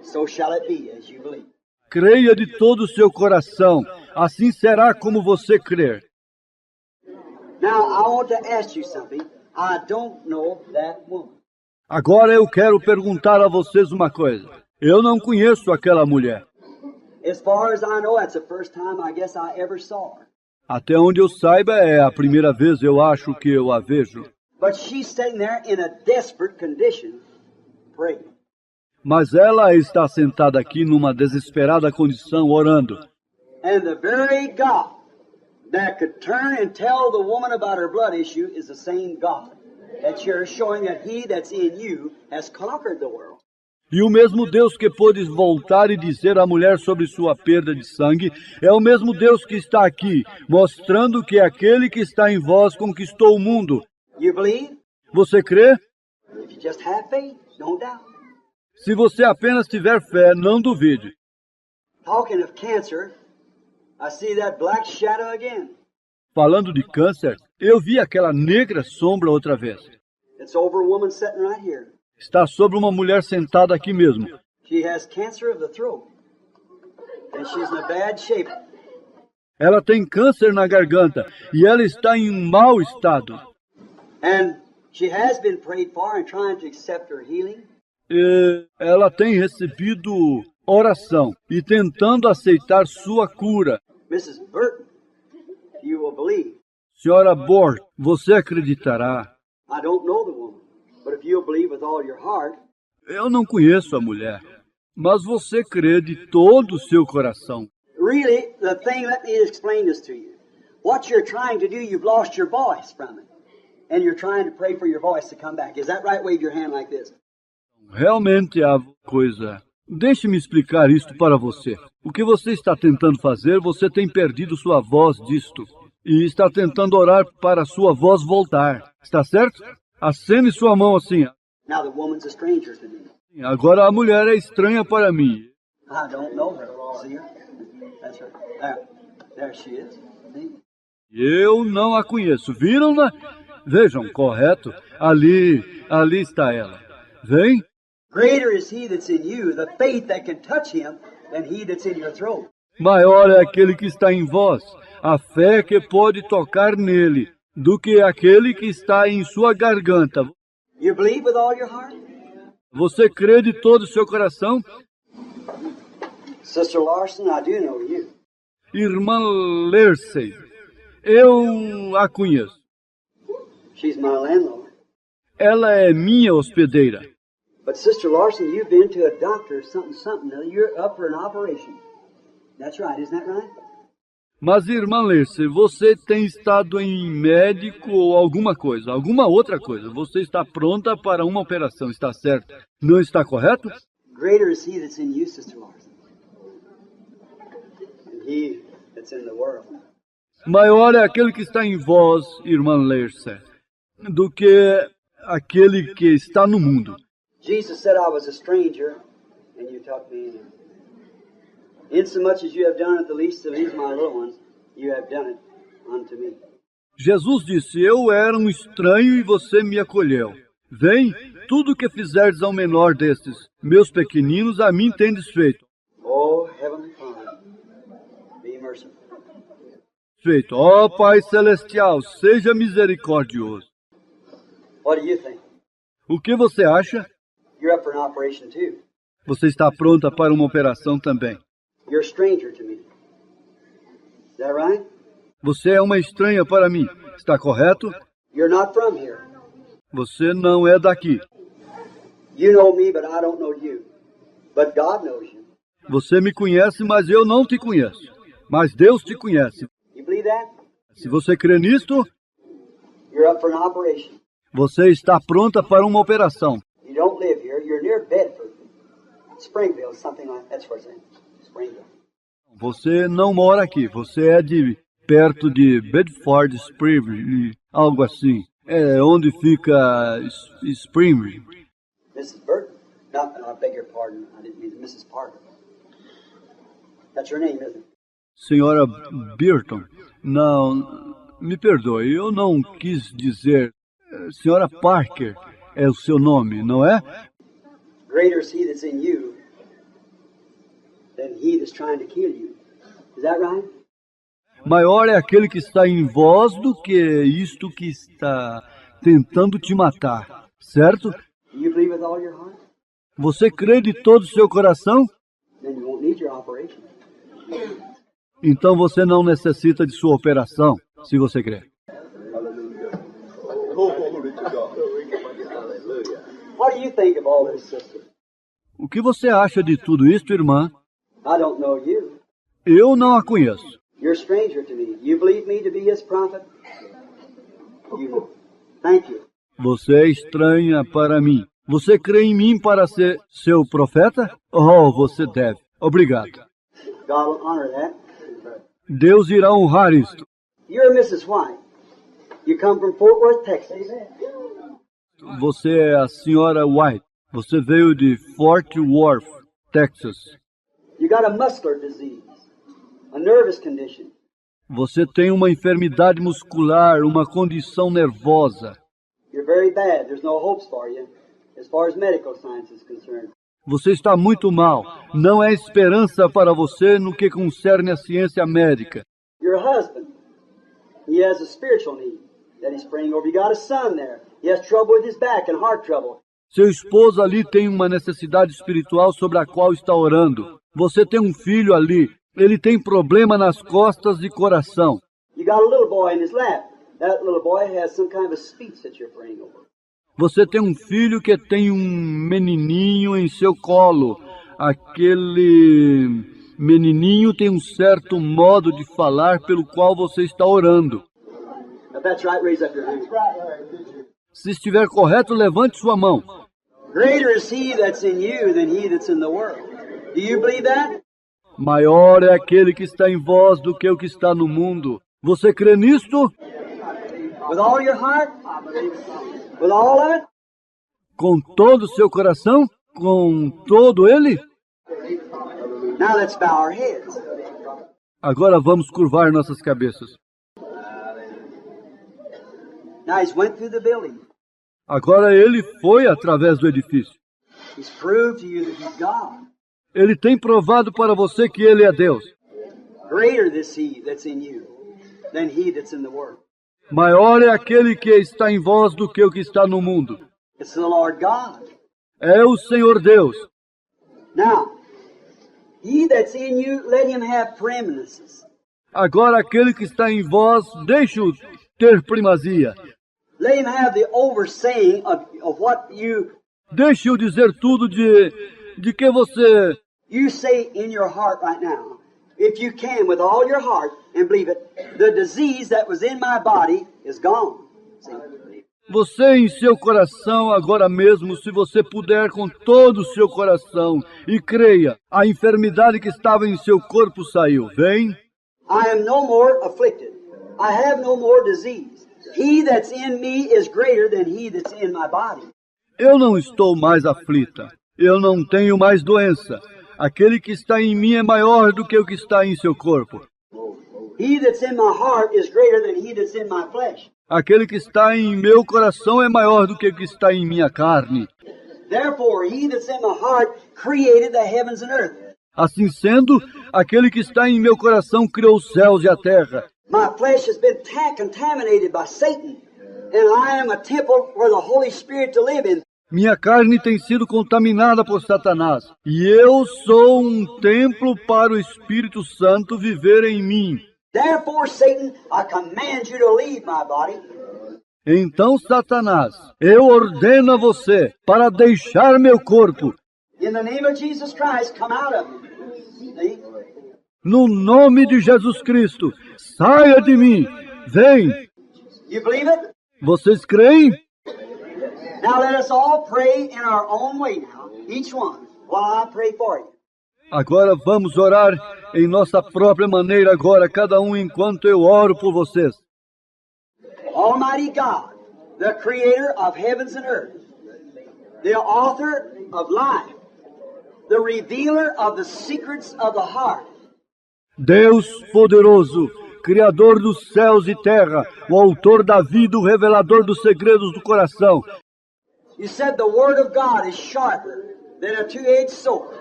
so shall it be as you believe. Creia de todo o seu coração, assim será como você crer. Now, I want to ask you something. I don't know that woman. Agora eu quero perguntar a vocês uma coisa. Eu não conheço aquela mulher. As far as I know, that's the first time I guess I ever saw her. Até onde eu saiba, é a primeira vez eu acho que eu a vejo. But she's sitting there in a desperate condition, praying. Mas ela está sentada aqui numa desesperada condição, orando. And the very God that could turn and tell the woman about her blood issue is the same God that you're showing that he that's in you has conquered the world. E o mesmo Deus que pôde voltar e dizer à mulher sobre sua perda de sangue é o mesmo Deus que está aqui, mostrando que aquele que está em vós conquistou o mundo. You believe? Você crê? If you just have faith, don't doubt. Se você apenas tiver fé, não duvide. Talking of cancer, I see that black shadow again. Falando de câncer, eu vi aquela negra sombra outra vez. It's over a woman sitting right here. Está sobre uma mulher sentada aqui mesmo. She has cancer of the throat. And she's in a bad shape. Ela tem câncer na garganta e ela está em um mau estado. And she has been prayed for and trying to accept her healing. E ela tem recebido oração e tentando aceitar sua cura. Mrs. Burton, you will believe. Senhora Bort, você acreditará? I don't know the woman, but if you'll believe with all your heart, Eu não conheço a mulher, mas você crê de todo o seu coração. Really, the thing, let me explain this to you. What you're trying to do, you've lost your voice from it. And you're trying to pray for your voice to come back. Is that right? Wave your hand like this. Realmente a coisa. Deixe-me explicar isto para você. O que você está tentando fazer, você tem perdido sua voz disto. E está tentando orar para sua voz voltar. Está certo? Acene sua mão assim. Now the woman's a stranger to me. Agora a mulher é estranha para mim. I don't know her. See her? That's her. There she is. See? Eu não a conheço. Viram-na? Vejam, correto. Ali está ela. Vem. Greater is he that's in you, the faith that can touch him, than he that's in your throat. Maior é aquele que está em vós, a fé que pode tocar nele, do que aquele que está em sua garganta. You believe with all your heart? Você crê de todo o seu coração? Sister Larson, I do know you. Irmã Lersey, eu a conheço. She's my landlord. Ela é minha hospedeira. But Sister Larson, you've been to a doctor, something. Now you're up for an operation. That's right, isn't that right? Mas, irmã Lersey, você tem estado em médico ou alguma outra coisa. Você está pronta para uma operação, está certo? Não está correto? Greater is he that's in you, Sister Larson, than he that's in the world. Maior é aquele que está em vós, irmã Lersey, do que aquele que está no mundo. Jesus said I was a stranger, and you took me in. Insomuch as you have done it the least of these my little ones, you have done it unto me. Jesus disse, eu era um estranho e você me acolheu. Vem, tudo o que fizerdes ao menor destes, meus pequeninos, a mim tendes feito. Oh, Heavenly Father, be merciful. Feito, ó Pai Celestial, seja misericordioso. What do you think? O que você acha? You're up for an operation too. Você está pronta para uma operação também. You're a stranger to me. Is that right? Você é uma estranha para mim, está correto? You're not from here. Você não é daqui. You know me, but I don't know you. But God knows you. Você me conhece, mas eu não te conheço. Mas Deus te conhece. You believe that? Se você crê nisto, You're up for an operation. você está pronta para uma operação. You don't live here. You're near Bedford. Springville, something like that's where it's at. Springville. Você não mora aqui. Você é de perto de Bedford Springfield, algo assim. É onde fica Springfield. Mrs. Burton. I beg your pardon. I didn't mean to. Mrs. Parker. That's your name, isn't it? Senhora Burton. Não, me perdoe, eu não quis dizer. Senhora Parker é o seu nome, não é? Greater is he that's in you than he that's trying to kill you. Is that right? Maior é aquele que está em vós do que isto que está tentando te matar, certo? Do you believe with all your heart? Você crê de todo o seu coração? Then you won't need your operation. Então você não necessita de sua operação, se você crê. What do you think of all this, sister? O que você acha de tudo isto, irmã? I don't know you. Eu não a conheço. You're a stranger to me. You believe me to be his prophet? You. Thank you. Você é estranha para mim. Você crê em mim para ser seu profeta? Oh, você deve. Obrigado. God will honor that. Deus irá honrar isto. You're Mrs. White. You come from Fort Worth, Texas. Você é a senhora White. Você veio de Fort Worth, Texas. You got a muscular disease, a nervous condition. Você tem uma enfermidade muscular, uma condição nervosa. You're very bad. There's no hopes for you as far as medical science is concerned. Você está muito mal. Não há esperança para você no que concerne a ciência médica. Your husband, he has a spiritual need that he's praying over. You got a son there. He has trouble with his back and heart trouble. Seu esposo ali tem uma necessidade espiritual sobre a qual está orando. Você tem um filho ali. Ele tem problema nas costas e coração. You got a little boy in his lap. That little boy has some kind of a speech that you're praying over. Você tem um filho que tem um menininho em seu colo. Aquele menininho tem um certo modo de falar pelo qual você está orando. If that's right, raise up your hand. Se estiver correto, levante sua mão. Greater is He that's in you than he that's in the world. Do you believe that? Maior é aquele que está em vós do que o que está no mundo. Você crê nisto? With all your heart? With all of it? Com todo o seu coração? Com todo ele? Now let's bow our heads. Agora vamos curvar nossas cabeças. Now He's went through the building. Agora ele foi através do edifício. He's proved to you that He's God. Ele tem provado para você que ele é Deus. Greater is He that's in you than he that's in the world. Maior é aquele que está em vós do que o que está no mundo. It's the Lord God. É o Senhor Deus. Now, He that's in you, let Him have preeminences. Agora aquele que está em vós, deixe-o ter primazia. Let Him have the oversaying of what Deixe-o dizer tudo de que você... you say in your heart right now. If you can, with all your heart, and believe it, the disease that was in my body is gone. See? Você em seu coração agora mesmo, se você puder com todo o seu coração, e creia, a enfermidade que estava em seu corpo saiu. Vem. I am no more afflicted. I have no more disease. He that's in me is greater than he that's in my body. Eu não estou mais aflita. Eu não tenho mais doença. Aquele que está em mim é maior do que o que está em seu corpo. He that's in my heart is greater than he that's in my flesh. Aquele que está em meu coração é maior do que o que está em minha carne. Therefore, he that's in my heart created the heavens and earth. Assim sendo, aquele que está em meu coração criou os céus e a terra. My flesh has been contaminated by Satan, and I am a temple for the Holy Spirit to live in. Minha carne tem sido contaminada por Satanás, e eu sou um templo para o Espírito Santo viver em mim. Therefore, Satan, I command you to leave my body. Então, Satanás, eu ordeno a você para deixar meu corpo. In the name of Jesus Christ, come out of me. See? No nome de Jesus Cristo, saia de mim. Vem. You believe it? Vocês creem? Now let us all pray in our own way now, each one, while I pray for you. Agora vamos orar em nossa própria maneira agora, cada um enquanto eu oro por vocês. Almighty God, the creator of heavens and earth, the author of life, the revealer of the secrets of the heart. Deus poderoso, Criador dos céus e terra, o autor da vida, o revelador dos segredos do coração. You said the word of God is sharper than a two-edged sword.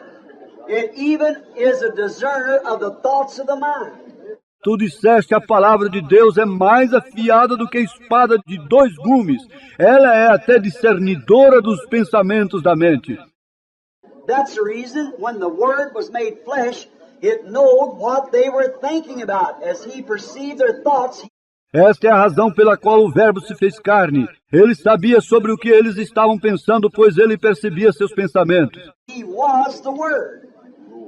It even is a discerner of the thoughts of the mind. Tu disseste, a palavra de Deus é mais afiada do que a espada de 2 gumes. Ela é até discernidora dos pensamentos da mente. That's the reason when the word was made flesh, it knowed what they were thinking about. As he perceived their thoughts, Esta é a razão pela qual o Verbo se fez carne. Ele sabia sobre o que eles estavam pensando, pois ele percebia seus pensamentos. he was the word.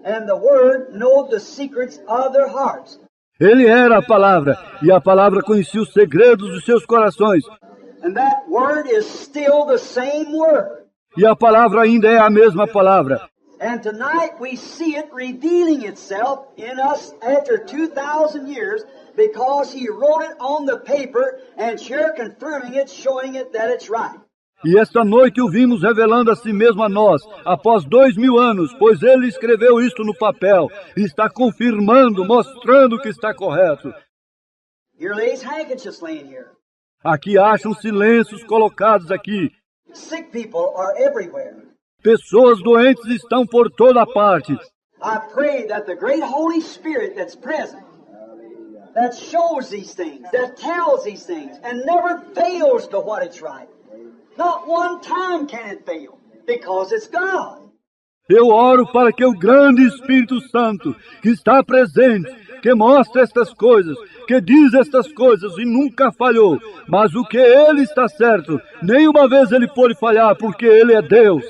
And the word knowed the secrets of their hearts. Ele era a palavra, e a palavra conhecia os segredos dos seus corações. And that word is still the same word. E a palavra ainda é a mesma palavra. And tonight we see it revealing itself in us after 2,000 years because he wrote it on the paper and sure confirming it, showing it that it's right. E esta noite o vimos revelando a si mesmo a nós, após 2000 anos, pois ele escreveu isto no papel, e está confirmando, mostrando que está correto. Here lays handkerchiefs laying here. Aqui acham-se lenços colocados aqui. Sick people are everywhere. Pessoas doentes estão por toda parte. I pray that the great Holy Spirit that's present, that shows these things, that tells these things, and never fails to what it's right. Not one time can it fail, because it's God. Eu oro para que o grande Espírito Santo, que está presente, que mostra estas coisas, que diz estas coisas e nunca falhou. Mas o que ele está certo, nenhuma vez ele pôde falhar, porque ele é Deus.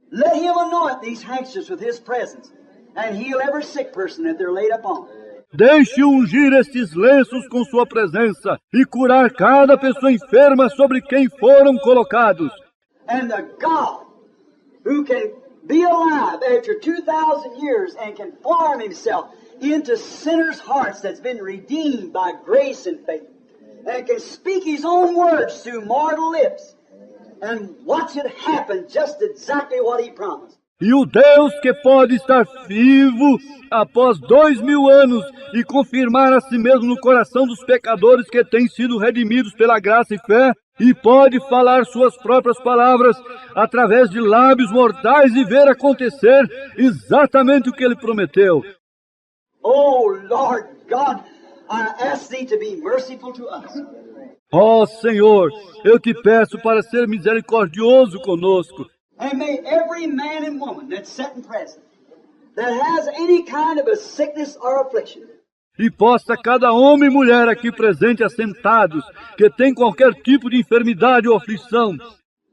Let him anoint these handkerchiefs with his presence and heal every sick person that they're laid upon. Deixe ungir estes lenços com sua presença e curar cada pessoa enferma sobre quem foram colocados. And the God who can be alive after 2,000 years and can form himself into sinners' hearts that's been redeemed by grace and faith, and can speak his own words through mortal lips, and watch it happen just exactly what he promised. E o Deus que pode estar vivo após 2000 anos e confirmar a si mesmo no coração dos pecadores que têm sido redimidos pela graça e fé, e pode falar suas próprias palavras através de lábios mortais e ver acontecer exatamente o que ele prometeu. Oh, Lord God, I ask thee to be merciful to us. Ó Senhor, eu te peço para ser misericordioso conosco. And may every man and woman that's sitting present, that has any kind of a sickness or affliction, E possa cada homem e mulher aqui presente assentados, que tem qualquer tipo de enfermidade ou aflição,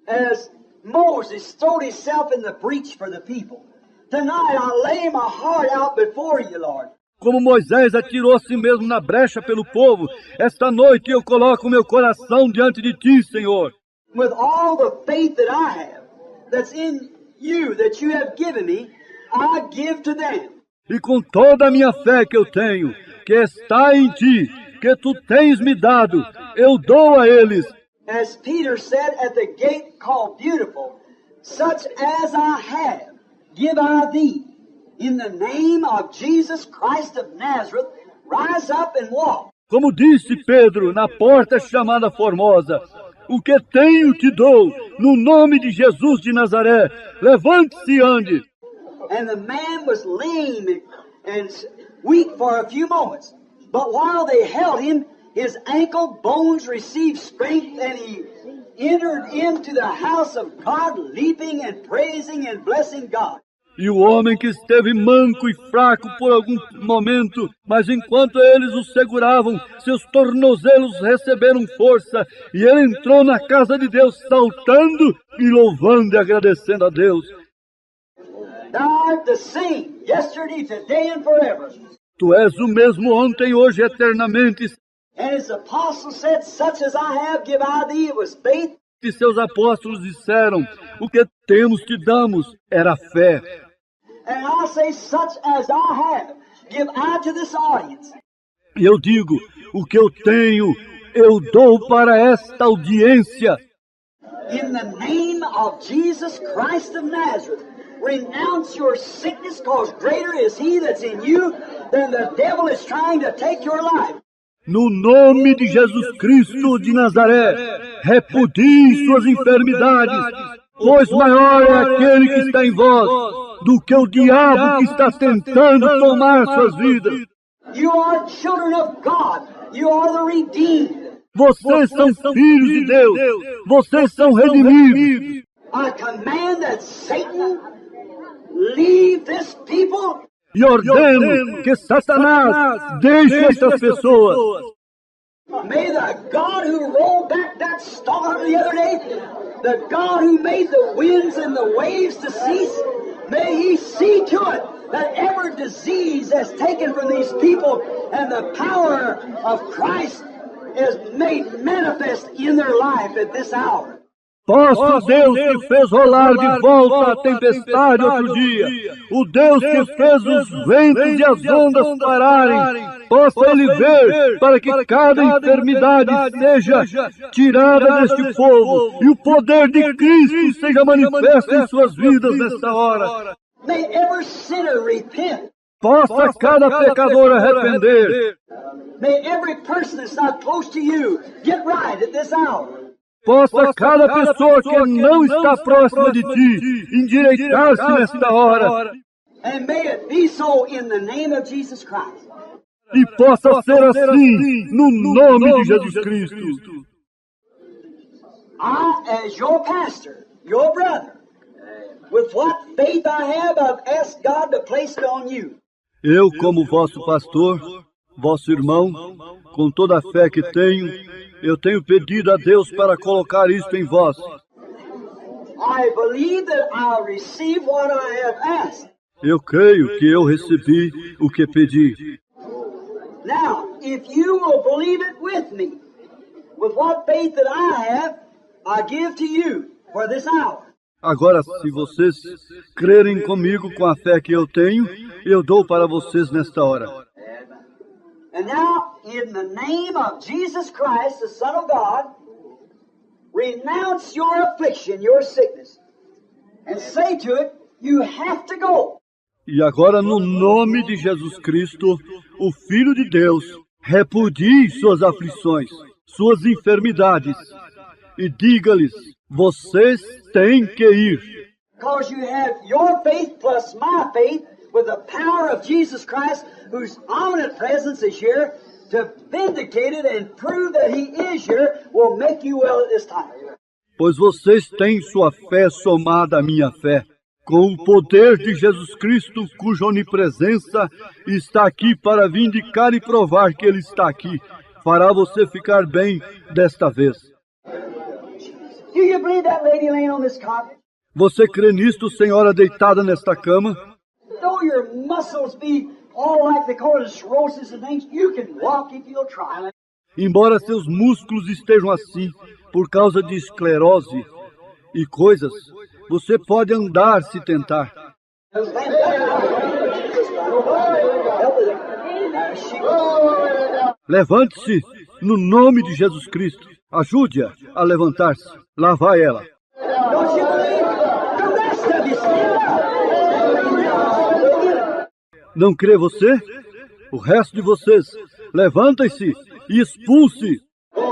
as Moses throwed himself in the breach for the people, tonight I lay my heart out before you, Lord. como Moisés atirou a si mesmo na brecha pelo povo, esta noite eu coloco meu coração diante de ti, Senhor. With all the faith that I have, that's in you, that you have given me, I give to them. E com toda a minha fé que eu tenho, que está em ti, que tu tens me dado, eu dou a eles. As Peter said at the gate called Beautiful, such as I have, give I thee. In the name of Jesus Christ of Nazareth, rise up and walk. Como disse Pedro na porta chamada Formosa, o que tenho te dou, no nome de Jesus de Nazaré, levante-se e ande. And the man was lame and weak for a few moments. But while they held him, his ankle bones received strength, and he entered into the house of God, leaping and praising and blessing God. E o homem que esteve manco e fraco por algum momento, mas enquanto eles o seguravam, seus tornozelos receberam força, e ele entrou na casa de Deus saltando e louvando e agradecendo a Deus. Thou art the same, yesterday, today, and forever. Tu és o mesmo ontem, hoje e eternamente. And his apostles said, such as I have, give I thee. It was faith. E seus apóstolos disseram, o que temos te damos, era fé. And I say, such as I have, give I to this audience. E eu digo, o que eu tenho, eu dou para esta audiência. In the name of Jesus Christ of Nazareth, renounce your sickness, because greater is he that's in you than the devil is trying to take your life. No nome de Jesus Cristo de Nazaré, repudie suas enfermidades, pois maior é aquele que está em vós do que o diabo que está tentando tomar suas vidas. You are children of God. You are the redeemed. Vocês são filhos de Deus, vocês são redimidos. I command that Satan leave this people. E ordeno que Satanás deixe estas pessoas. May the God who rolled back that storm the other day, the God who made the winds and the waves to cease, may he see to it that every disease that's taken from these people and the power of Christ is made manifest in their life at this hour. Posso Deus que fez rolar de volta a tempestade outro dia, o Deus que fez os ventos e as ondas pararem, possa Ele ver para que cada enfermidade seja tirada deste povo e o poder de Cristo seja manifesto em suas vidas nesta hora. May every sinner repent. Possa cada pecador arrepender. May every person that's not close to you get right at this hour. Possa cada pessoa que não está próxima de ti endireitar-se nesta hora. And may it be so in the name of Jesus Christ. E possa ser assim no nome de Jesus Cristo. I, as your pastor, your brother, with what faith I have, I've asked God to place it on you. Eu, como vosso pastor, Vosso irmão, com toda a fé que tenho, eu tenho pedido a Deus para colocar isto em vós. I believe that I'll receive what I have asked. Eu creio que eu recebi o que pedi. Now, if you will believe it with me, with what faith that I have, I give to you for this hour. Agora, se vocês crerem comigo com a fé que eu tenho, eu dou para vocês nesta hora. And now, in the name of Jesus Christ, the Son of God, renounce your affliction, your sickness, and say to it, you have to go. E agora, no nome de Jesus Cristo, o Filho de Deus, repudie suas aflições, suas enfermidades, e diga-lhes, vocês têm que ir. Because you have your faith plus my faith with the power of Jesus Christ, whose omnipotent presence is here, to vindicate it and prove that He is here, will make you well at this time. Pois vocês têm sua fé somada à minha fé, com o poder de Jesus Cristo, cuja onipresença está aqui para vindicar e provar que Ele está aqui, fará você ficar bem desta vez. Do you believe that lady laying on this cot? Você crê nisto, senhora deitada nesta cama? Though your muscles be all like the color of cirrhosis and things, you can walk if you'll try. Embora seus músculos estejam assim, por causa de esclerose e coisas, você pode andar se tentar. Levante-se no nome de Jesus Cristo. Ajude-a a levantar-se. Lá vai ela. Don't you believe? The rest of you stand up. Não crê você? O resto de vocês, levantem-se e expulse. Her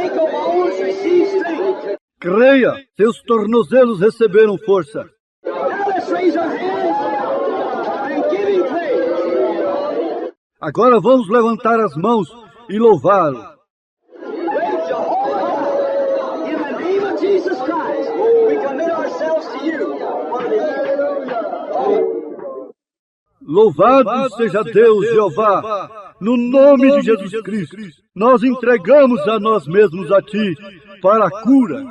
ankle bones receive strength. Creia, seus tornozelos receberam força. Now let's raise our hands and give Him praise. Agora vamos levantar as mãos e louvá-lo. Praise Jehovah. In the name of Jesus Christ, we commit ourselves to you for the healing. Louvado seja Deus, Jeová, no nome de Jesus Cristo. Nós entregamos a nós mesmos a Ti para a cura.